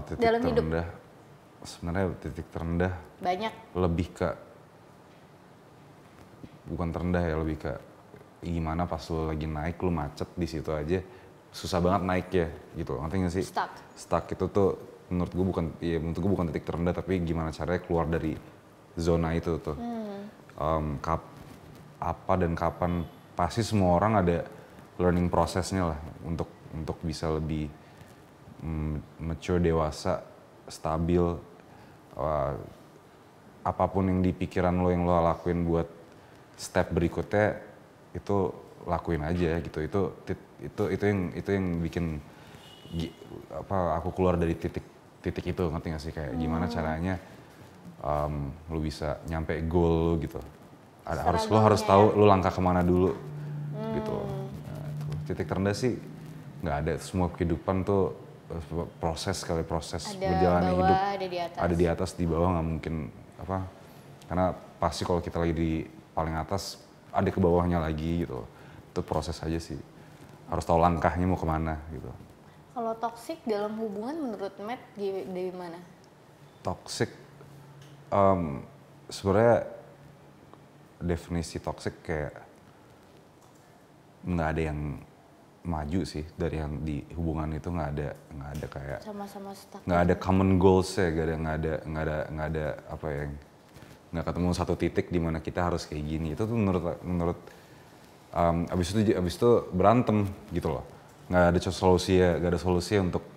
titik dalam terendah. hidup? Sebenarnya titik terendah Banyak. Lebih ke bukan terendah ya, lebih ke gimana pas lu lagi naik, lu macet di situ aja susah banget naik ya gitu, ngerti gak sih? Stuck itu tuh menurut gue bukan titik terendah, tapi gimana caranya keluar dari zona itu tuh. Apa dan kapan, pasti semua orang ada learning prosesnya lah untuk bisa lebih mature, dewasa, stabil. Apapun yang di pikiran lo yang lo lakuin buat step berikutnya itu lakuin aja gitu. Itu yang bikin aku keluar dari titik itu, ngerti gak sih? Kayak gimana caranya lu bisa nyampe goal lu gitu. Lo harus tahu lu langkah kemana dulu gitu. Nah, titik terendah sih nggak ada, semua kehidupan tuh proses berjalannya hidup. Ada di atas, di bawah, nggak mungkin karena pasti kalau kita lagi di paling atas ada ke bawahnya lagi gitu. Itu proses aja sih, harus tahu langkahnya mau kemana gitu. Kalau toxic dalam hubungan menurut Matt dari mana? Toxic, sebenarnya definisi toxic kayak nggak maju sih dari yang di hubungan itu, nggak ada kayak sama-sama stuck. Nggak ada common goals ya, nggak ada apa ya, nggak ketemu satu titik di mana kita harus kayak gini. Itu tuh menurut abis itu berantem gitu loh. Nggak ada solusi untuk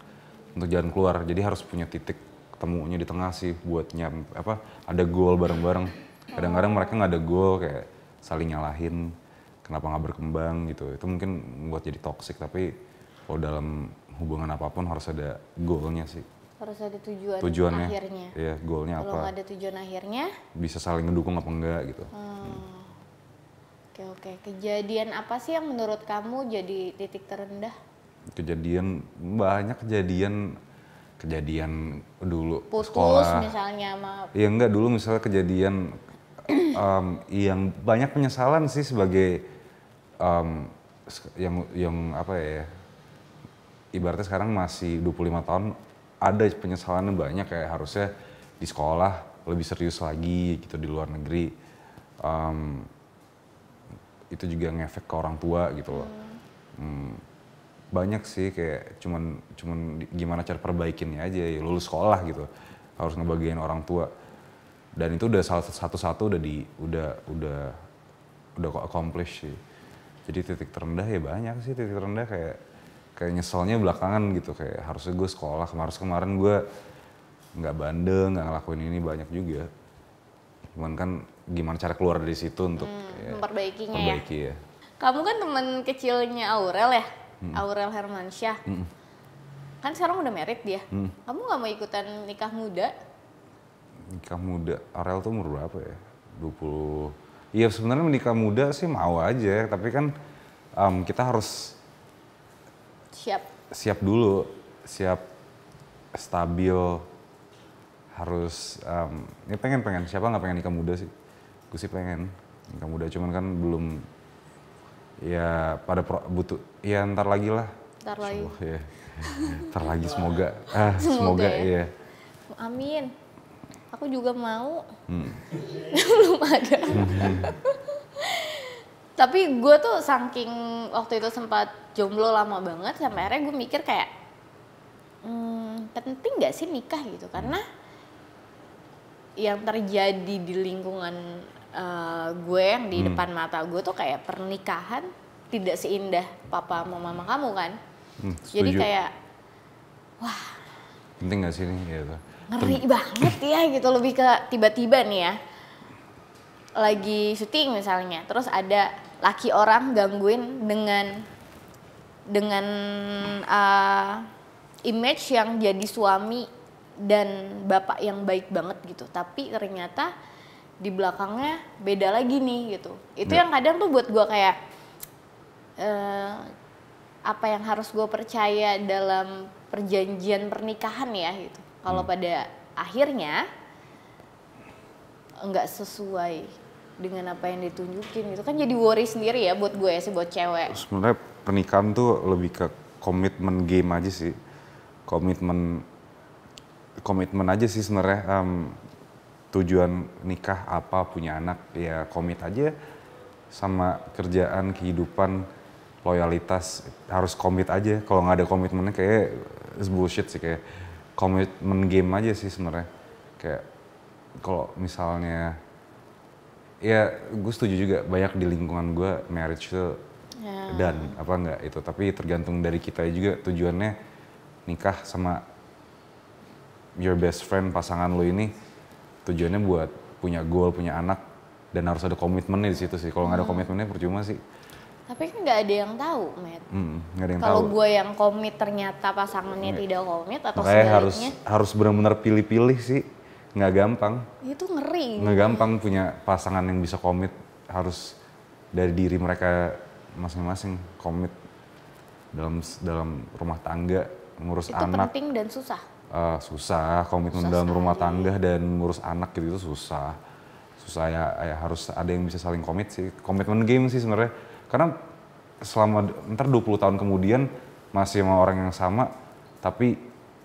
jalan keluar. Jadi harus punya titik ketemunya di tengah sih buat ada goal bareng-bareng. Kadang-kadang mereka nggak ada goal, kayak saling nyalahin kenapa nggak berkembang gitu. Itu mungkin buat jadi toxic, tapi kalau dalam hubungan apapun harus ada goalnya sih. Harus ada tujuannya akhirnya. Iya, goalnya apa. Kalau nggak ada tujuan akhirnya bisa saling ngedukung apa enggak gitu. Oke. Kejadian apa sih yang menurut kamu jadi titik terendah? Banyak kejadian dulu putus sekolah. Misalnya sama. Iya enggak, dulu misalnya kejadian yang banyak penyesalan sih sebagai yang apa ya, ibaratnya sekarang masih 25 tahun ada penyesalannya banyak, kayak harusnya di sekolah lebih serius lagi gitu, di luar negeri. Itu juga ngefek ke orang tua gitu loh. Banyak sih, kayak cuman gimana cara perbaikinnya aja, ya lulus sekolah gitu, harus ngebagiin orang tua, dan itu udah satu-satu udah accomplish sih. Jadi titik terendah ya banyak sih, titik terendah kayak nyeselnya belakangan gitu, kayak harusnya gue sekolah, kemarin gue nggak bandel, nggak ngelakuin ini, banyak juga. Cuman kan gimana cara keluar dari situ untuk memperbaikinya ya. Kamu kan teman kecilnya Aurel ya? Aurel Hermansyah. Kan sekarang udah married dia. Kamu nggak mau ikutan nikah muda? Nikah muda? Aurel tuh umur berapa ya? 20. Iya sebenarnya menikah muda sih mau aja, tapi kan kita harus siap dulu, siap stabil, harus ya pengen siapa nggak pengen nikah muda sih? Gue sih pengen nikah muda, cuman kan belum. Ya pada butuh, ya ntar lagi lah. Ntar lagi. Ya. Ntar lagi semoga. Semoga ya. Amin. Aku juga mau. Belum ada. Tapi gue tuh saking waktu itu sempat jomblo lama banget, sampai akhirnya gue mikir kayak penting gak sih nikah gitu, karena yang terjadi di lingkungan gue yang di depan mata gue tuh kayak pernikahan tidak seindah papa sama mama kamu kan. Jadi kayak wah, penting gak sih ini gitu. Ngeri banget ya gitu, lebih ke tiba-tiba nih ya lagi syuting misalnya, terus ada laki orang gangguin dengan image yang jadi suami dan bapak yang baik banget gitu, tapi ternyata di belakangnya beda lagi nih gitu. Itu yang kadang tuh buat gue kayak apa yang harus gue percaya dalam perjanjian pernikahan ya gitu. Kalau pada akhirnya nggak sesuai dengan apa yang ditunjukin gitu kan, jadi worry sendiri ya buat gue sih, buat cewek. Sebenarnya pernikahan tuh lebih ke komitmen game aja sih, komitmen aja sih sebenarnya. Tujuan nikah apa, punya anak, ya komit aja sama kerjaan, kehidupan, loyalitas, harus komit aja. Kalau nggak ada komitmennya kayak bullshit sih, kayak komitmen game aja sih sebenarnya. Kayak kalau misalnya, ya gue setuju juga banyak di lingkungan gue marriage tuh dan apa enggak itu, tapi tergantung dari kita juga tujuannya nikah sama your best friend, pasangan lo ini. Tujuannya buat punya goal, punya anak, dan harus ada komitmennya di situ sih. Kalau nggak ada komitmennya percuma sih. Tapi kan nggak ada yang tahu, Matt. Nggak ada yang tahu. Kalau gue yang komit ternyata pasangannya tidak komit atau sebaliknya. Harus benar-benar pilih-pilih sih. Nggak gampang. Itu ngeri. Nggak gampang punya pasangan yang bisa komit. Harus dari diri mereka masing-masing komit dalam rumah tangga, ngurus anak. Itu penting dan susah. Susah, komitmen dalam rumah tangga dan ngurus anak gitu itu susah ya, harus ada yang bisa saling komit sih. Komitmen game sih sebenarnya, karena selama ntar 20 tahun kemudian masih sama orang yang sama tapi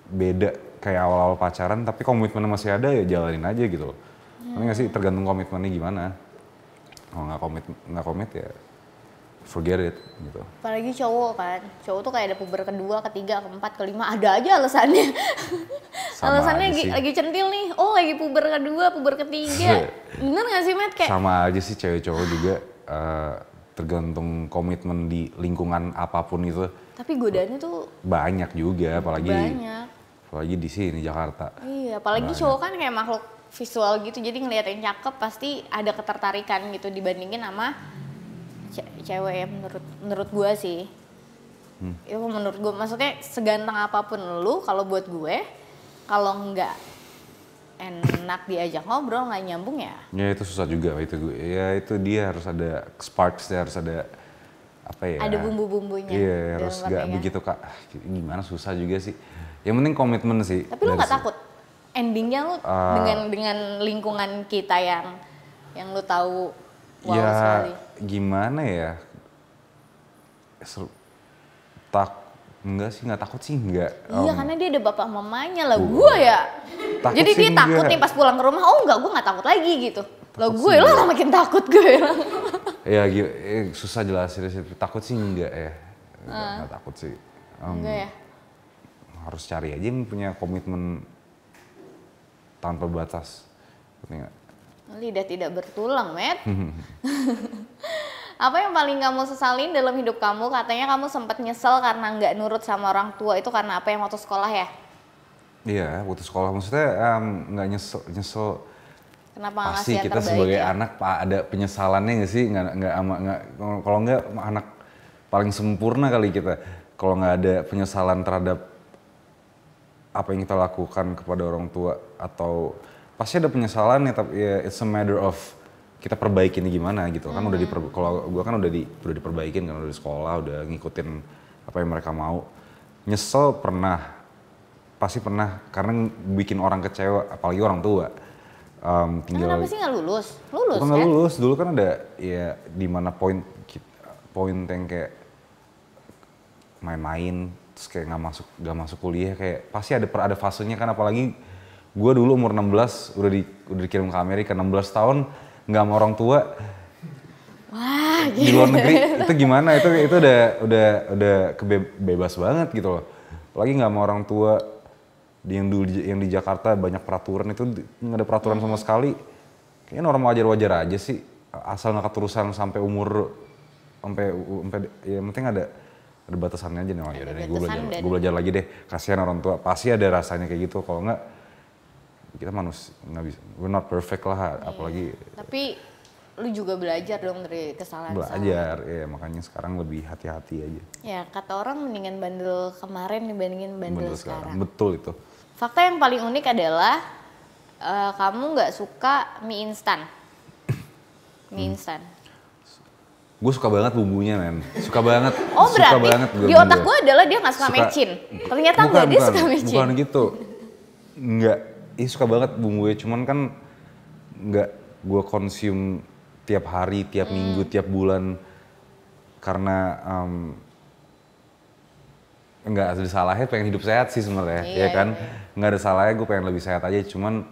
beda kayak awal-awal pacaran, tapi komitmennya masih ada, ya jalanin aja gitu loh. Nggak sih, tergantung komitmennya gimana. Kalau nggak komit ya forget it gitu. Apalagi cowok kan, cowok tuh kayak ada puber kedua, ketiga, keempat, kelima, ada aja alasannya. Alasannya lagi centil nih, oh lagi puber kedua, puber ketiga. Bener gak sih Matt? Kayak sama aja sih cewek cowok juga tergantung komitmen di lingkungan apapun itu. Tapi godaannya tuh banyak juga, apalagi di sini Jakarta. Iya, apalagi banyak. Cowok kan kayak makhluk visual gitu, jadi ngeliat yang cakep pasti ada ketertarikan gitu dibandingin sama cewek ya menurut gue sih. Itu menurut gue, maksudnya seganteng apapun lu, kalau buat gue, kalau nggak enak diajak ngobrol, nggak nyambung ya. Ya itu susah juga itu gue. Ya itu dia harus ada sparks-nya, harus ada apa ya? Ada bumbu-bumbunya. Iya harus nggak begitu kak. Gimana susah juga sih. Yang penting komitmen sih. Tapi lu nggak takut endingnya lu dengan lingkungan kita yang lu tahu wow ya, sekali. Gimana ya? Enggak sih, nggak takut sih, enggak. Iya karena dia ada bapak mamanya lah, gue ya. Jadi dia takut nih pas pulang ke rumah, oh enggak, gue nggak takut lagi gitu. Lah gue lah makin takut gue. Ya susah jelasin sih, takut sih enggak ya. Nggak takut sih. Enggak ya. Harus cari aja yang punya komitmen tanpa batas. Lidah tidak bertulang, Matt. Apa yang paling kamu sesalin dalam hidup kamu? Katanya kamu sempat nyesel karena nggak nurut sama orang tua. Itu karena apa yang waktu sekolah ya? Iya, waktu sekolah. Maksudnya nggak nyesel. Kenapa nggak pasti kita sebagai anak ada penyesalannya nggak sih? Kalau nggak anak paling sempurna kali kita. Kalau nggak ada penyesalan terhadap apa yang kita lakukan kepada orang tua, atau pasti ada penyesalan ya, tapi ya it's a matter of kita perbaikin gimana gitu. Kan udah kalau gue kan udah diperbaikin kan, udah di sekolah, udah ngikutin apa yang mereka mau. Nyesel pasti pernah, karena bikin orang kecewa, apalagi orang tua. Kenapa sih nggak lulus? Lulus kan? Nggak lulus, dulu kan ada ya di mana poin yang kayak main-main, terus kayak nggak masuk kuliah, kayak pasti ada fasenya kan. Apalagi gue dulu umur 16 udah dikirim ke Amerika, 16 tahun nggak sama orang tua. Wah, di luar negeri itu gimana? Itu udah bebas banget gitu loh. Apalagi nggak sama orang tua. Yang di Jakarta banyak peraturan, itu nggak ada peraturan sama sekali. Kayaknya normal wajar aja sih, asal nggak keterusan sampai umur sampai ya penting ada batasannya aja nih. Oh ya udah nih, gue belajar lagi deh. Kasihan orang tua, pasti ada rasanya kayak gitu. Kalau nggak, kita manusia nggak bisa, we're not perfect lah, apalagi. Tapi lu juga belajar dong dari kesalahan. Belajar, ya makanya sekarang lebih hati-hati aja. Ya kata orang mendingan bandel kemarin dibandingin bandel sekarang. Betul itu. Fakta yang paling unik adalah kamu nggak suka mie instan. Mie instan. Gue suka banget bumbunya, men. Suka banget. Oh berarti suka banget di otak gue adalah dia nggak suka mecin. Ternyata enggak, dia suka mecin. Bukan gitu. Enggak. Suka banget bumbunya, cuman kan enggak gue konsum tiap hari, tiap minggu, tiap bulan. Karena enggak ada salahnya pengen hidup sehat sih sebenarnya, ya kan? Enggak ada salahnya gue pengen lebih sehat aja, cuman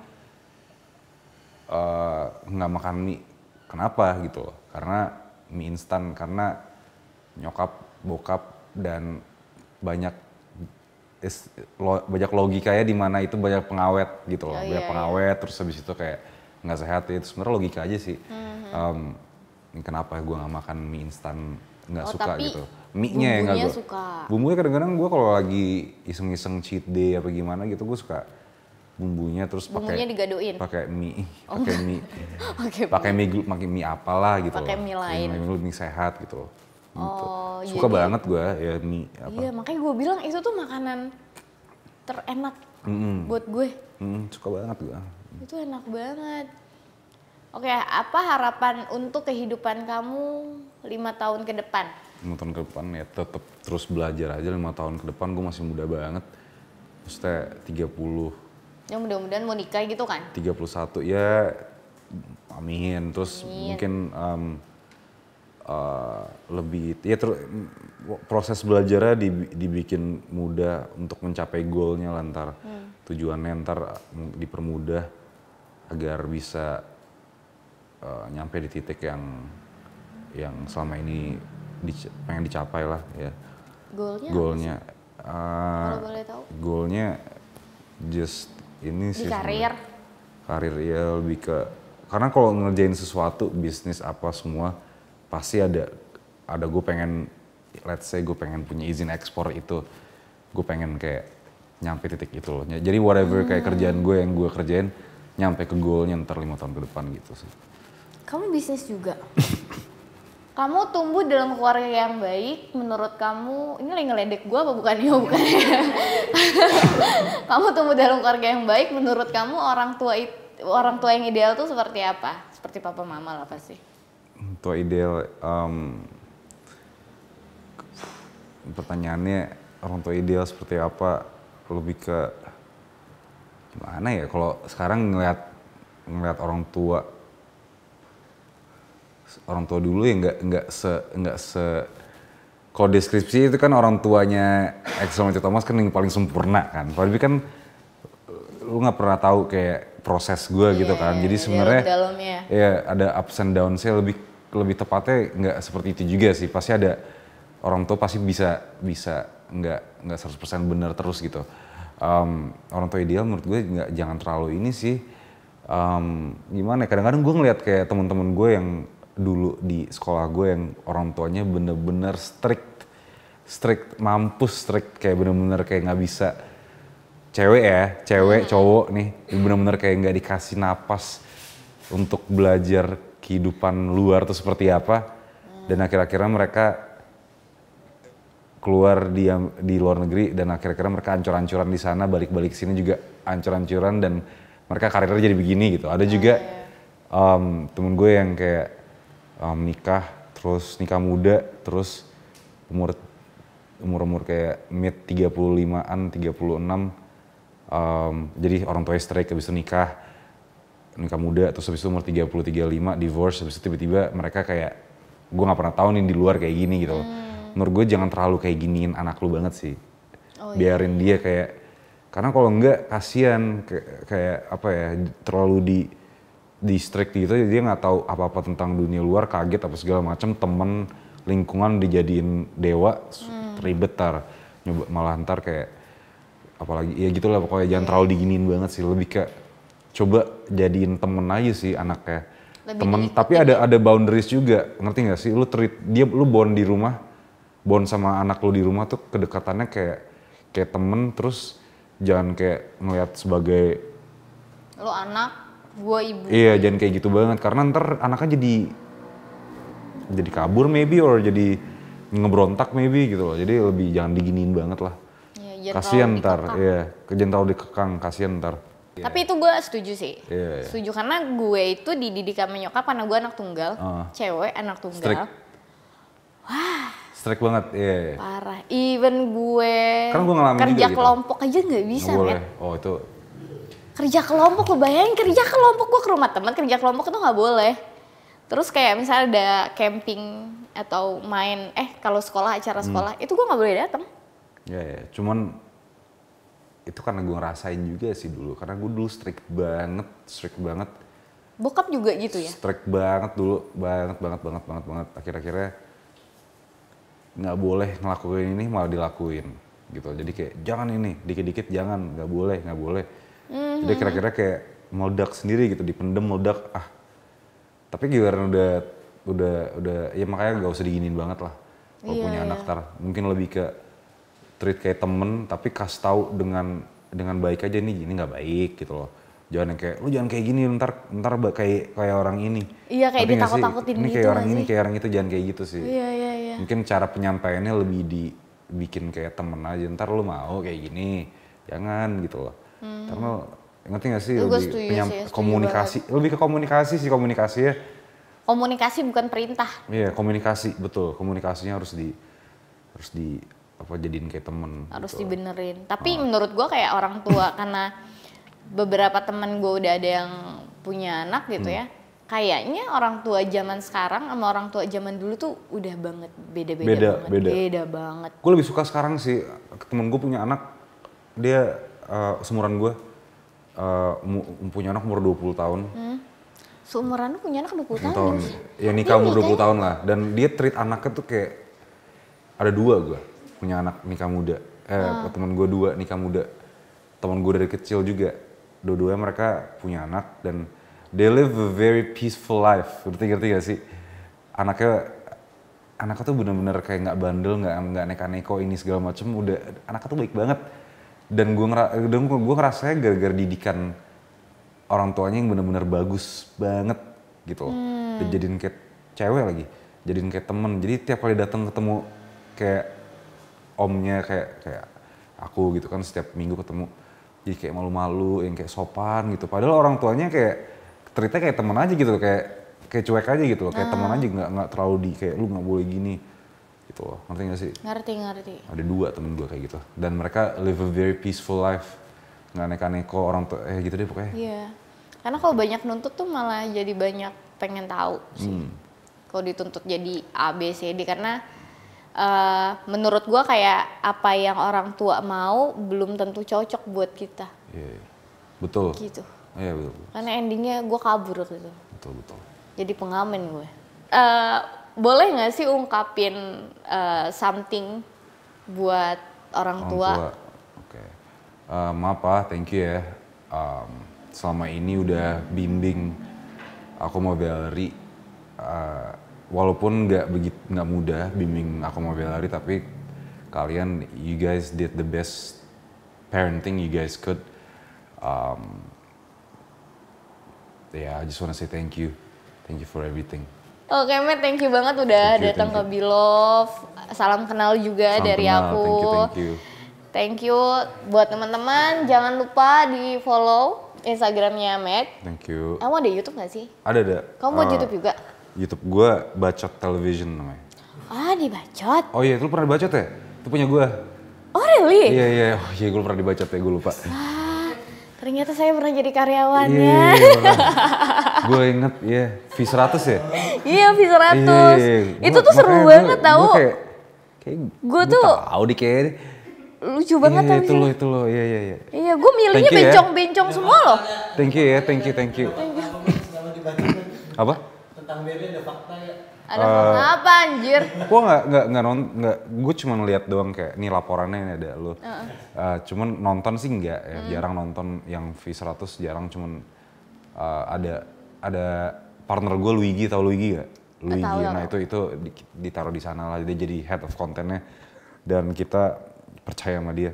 nggak makan mie. Kenapa gitu loh? Karena mie instan, karena nyokap, bokap, dan banyak logikanya di mana itu banyak pengawet gitu loh. Banyak pengawet, terus habis itu kayak nggak sehat. Itu sebenarnya logika aja sih. Kenapa gue nggak makan mie instan, nggak suka gitu. Mie-nya yang nggak gue suka. Bumbunya kadang-kadang gue kalau lagi iseng-iseng cheat day apa gimana gitu, gue suka bumbunya, terus pakai mie, pakai mie apalah gitu. Pakai mie lain. Mie sehat gitu. Oh, suka banget gue ya mie apa. Iya makanya gue bilang itu tuh makanan terenak buat gue. Suka banget gue. Itu enak banget. Oke, apa harapan untuk kehidupan kamu 5 tahun ke depan? 5 tahun ke depan ya tetap terus belajar aja. 5 tahun ke depan gue masih muda banget. Maksudnya 30. Ya mudah-mudahan mau nikah gitu kan? 31 ya, amin. Terus mungkin lebih ya proses belajarnya dibikin mudah untuk mencapai goalnya lantar tujuannya ntar dipermudah agar bisa nyampe di titik yang selama ini pengen dicapai lah ya. Goalnya kalau boleh tahu? Goalnya just ini Di sih. karir Ya lebih ke, karena kalau ngerjain sesuatu, bisnis apa semua, pasti ada gue pengen, let's say gue pengen punya izin ekspor itu, gue pengen kayak nyampe titik itu loh. Jadi whatever kayak kerjaan gue yang gue kerjain, nyampe ke goalnya ntar 5 tahun ke depan gitu sih. Kamu bisnis juga? Kamu tumbuh dalam keluarga yang baik, menurut kamu, ini lagi ngeledek gue apa bukan ya? Bukan. Kamu tumbuh dalam keluarga yang baik, menurut kamu orang tua yang ideal tuh seperti apa? Seperti papa mama lah pasti. Tua ideal, pertanyaannya orang tua ideal seperti apa? Lebih ke gimana ya? Kalau sekarang ngeliat orang tua dulu ya nggak se kalau deskripsi itu kan orang tuanya Axel Matthew Thomas kan yang paling sempurna kan, tapi kan lu nggak pernah tahu kayak proses gue gitu kan, jadi sebenarnya ya ada ups and downs-nya, lebih tepatnya nggak seperti itu juga sih, pasti ada orang tua pasti bisa nggak 100% benar terus gitu. Orang tua ideal menurut gue jangan terlalu ini sih, gimana ya, kadang-kadang gue ngeliat kayak teman-teman gue yang dulu di sekolah gue yang orang tuanya bener-bener strict mampus, strict kayak bener-bener kayak nggak bisa, cewek cowok nih bener-bener kayak nggak dikasih napas untuk belajar kehidupan luar tuh seperti apa, dan akhir-akhirnya mereka keluar di luar negeri dan akhir-akhirnya mereka ancur-ancuran di sana, balik-balik sini juga ancur-ancuran dan mereka karirnya jadi begini gitu. Ada juga temen gue yang kayak nikah muda, terus umur kayak mid 35-an, 36, jadi orang tuanya strike, habis itu nikah muda, terus habis itu umur 30-35 divorce, habis itu tiba-tiba mereka kayak, gue nggak pernah tahu nih di luar kayak gini gitu. Menurut gue jangan terlalu kayak giniin anak lu banget sih, biarin dia kayak, karena kalau enggak kasihan kayak apa ya, terlalu di strict gitu, dia nggak tahu apa-apa tentang dunia luar, kaget apa segala macam, temen lingkungan dijadiin dewa, ribet nyoba malah ntar kayak apalagi ya gitulah pokoknya, jangan terlalu diginiin banget sih, lebih kayak coba jadiin temen aja sih anaknya, temen tapi ada boundaries juga, ngerti nggak sih, lu treat dia, lu bond sama anak lu di rumah tuh kedekatannya kayak temen, terus jangan kayak ngeliat sebagai lu anak, gue ibu. Iya, jangan kayak gitu banget, karena ntar anaknya jadi kabur maybe, or jadi ngebrontak maybe gitu loh. Jadi lebih jangan diginiin banget lah. Ya, kasian ntar, iya, jangan terlalu dikekang, kasian ntar. Tapi itu gue setuju sih, setuju, karena gue itu dididik sama nyokap karena gue anak tunggal, cewek anak tunggal. Strict. Wah. Strict banget, iya. Parah, even gue kan gue ngalamin kerja juga kelompok gitu aja nggak bisa, nggak boleh. Oh itu. Kerja kelompok, lo bayangin kerja kelompok, gue ke rumah teman kerja kelompok itu nggak boleh. Terus kayak misalnya ada camping atau main, kalau sekolah, acara sekolah, itu gue nggak boleh datang. Ya, cuman itu karena gue ngerasain juga sih dulu, karena gue dulu strict banget. Bokap juga gitu ya? Strict banget dulu, banget. Akhir-akhirnya nggak boleh ngelakuin ini malah dilakuin gitu. Jadi kayak jangan ini, dikit-dikit jangan, nggak boleh. Jadi kira-kira kayak meledak sendiri gitu, dipendem meledak. Tapi giliran udah ya makanya nggak usah diginin banget lah kalau punya anak ntar. Mungkin lebih ke treat kayak temen, tapi kasih tahu dengan baik aja, nih gini nggak baik gitu loh. Jangan yang kayak lu jangan kayak gini, ntar kayak orang ini. Iya, kayak ditakut-takutin gitu. Ini kayak orang ini, kayak orang itu, jangan kayak gitu sih. Iya. Mungkin cara penyampaiannya lebih dibikin kayak temen aja. Ntar lu mau kayak gini, jangan gitu loh. Karena ngerti gak sih, komunikasi, lebih ke komunikasi ya. Komunikasi bukan perintah. Iya, komunikasi, betul. Komunikasinya harus di jadiin kayak temen. Harus gitu. Dibenerin. Tapi menurut gue kayak orang tua, karena beberapa temen gue udah ada yang punya anak gitu ya. Kayaknya orang tua zaman sekarang sama orang tua zaman dulu tuh udah banget beda banget. Gue lebih suka sekarang sih, temen gue punya anak, dia seumuran gue, punya anak umur 20 tahun. Seumuran lu punya anak 20 tahun? Ya nikah umur 20 tahun lah, dan dia treat anaknya tuh kayak ada 2 gue punya anak nikah muda. Temen gue 2 nikah muda. Temen gue dari kecil juga. Dua-duanya mereka punya anak dan they live a very peaceful life. Ngerti gak sih? Anaknya tuh bener-bener kayak nggak bandel, nggak neka-neko ini segala macem. Udah anaknya tuh baik banget. Dan gue ngerasanya gara-gara didikan orang tuanya yang bener-bener bagus banget gitu loh. Dan jadiin kayak cewek lagi, jadiin kayak temen. Jadi tiap kali datang ketemu kayak omnya kayak aku gitu kan, setiap minggu ketemu jadi kayak malu-malu, yang kayak sopan gitu. Padahal orang tuanya kayak treatnya kayak temen aja gitu, kayak cuek aja gitu loh, kayak temen aja, nggak terlalu di kayak lu nggak boleh gini gitu loh. Ngerti gak sih? Ngerti. Ada 2 temen gue kayak gitu dan mereka live a very peaceful life, nggak neka-neko orang tua gitu deh pokoknya. Iya, karena kalau banyak nuntut tuh malah jadi banyak pengen tahu sih. Kalau dituntut jadi A, B, C, D, karena menurut gua kayak apa yang orang tua mau belum tentu cocok buat kita. Iya, betul. Gitu. Iya betul. Karena endingnya gua kabur gitu. Betul. Jadi pengamen gue. Boleh nggak sih ungkapin something buat orang tua? Oke. Maaf Pak, thank you ya. Selama ini udah bimbing aku mau Valerie. Walaupun nggak mudah bimbing aku mau Valerie, tapi kalian, you guys did the best parenting you guys could. I just wanna say thank you for everything. Oke, Matt, thank you banget udah datang ke Bilove. Salam kenal juga dari aku. Thank you. Thank you buat teman-teman. Jangan lupa di follow Instagramnya Matt. Thank you. Kamu ada YouTube nggak sih? Ada. Kamu buat YouTube juga? YouTube gue Bacot Television namanya. Dibacot. Oh iya, lu pernah dibacot ya? Itu punya gue. Oh really? Iya. Oh iya, gue pernah dibacot ya, gue lupa. Ternyata saya pernah jadi karyawannya. Iya. Gue inget, V100 ya? Iya, V100. Iya. Itu tuh seru banget tau. Gue tuh tahu deh kayak lucu banget tau. Itu lo. Iya. Iya, gue milihnya bencong-bencong semua loh. Thank you. Apa? Tentang Berry ada fakta ya? Ada fakta apa anjir? Gue nggak, gue cuma lihat doang kayak nih laporannya ini ada lo. Cuman nonton sih enggak ya, jarang nonton yang V100, jarang. Cuman ada partner gue Luigi, tau Luigi gak? Luigi, nah itu ditaruh di sana lah, dia jadi head of content-nya dan kita percaya sama dia.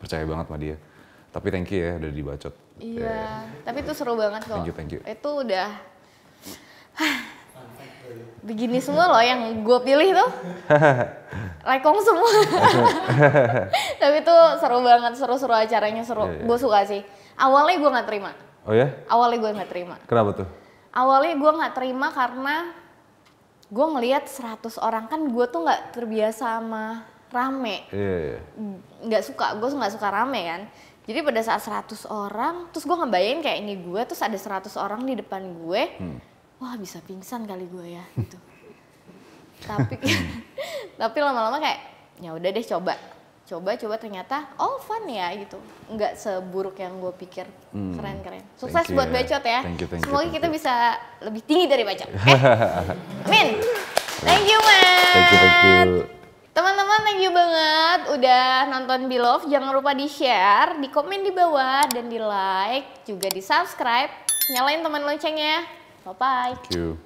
Percaya banget sama dia. Tapi thank you ya udah dibacot. Iya, tapi itu seru banget kok. Thank you. Itu udah begini semua loh yang gue pilih tuh. Lekong semua. Tapi itu seru banget, seru acaranya seru. Gue suka sih. Awalnya gue nggak terima. Oh ya? Awalnya gue nggak terima. Kenapa tuh? Awalnya gue nggak terima karena gue ngelihat 100 orang, kan gue tuh nggak terbiasa sama rame. Iya. Gue nggak suka rame kan. Jadi pada saat 100 orang, terus gue ngebayangin kayak ini gue, terus ada 100 orang di depan gue, wah bisa pingsan kali gue ya gitu. Tapi lama-lama kayak ya udah deh coba ternyata fun ya gitu, nggak seburuk yang gue pikir. Keren. Sukses buat Bacot ya. Semoga kita bisa lebih tinggi dari Bacot. Amin. Thank you man. Thank you. Teman-teman, thank you banget udah nonton Bilove. Jangan lupa di-share, di komen di bawah, dan di like, juga di subscribe. Nyalain teman loncengnya. Bye-bye. Thank you.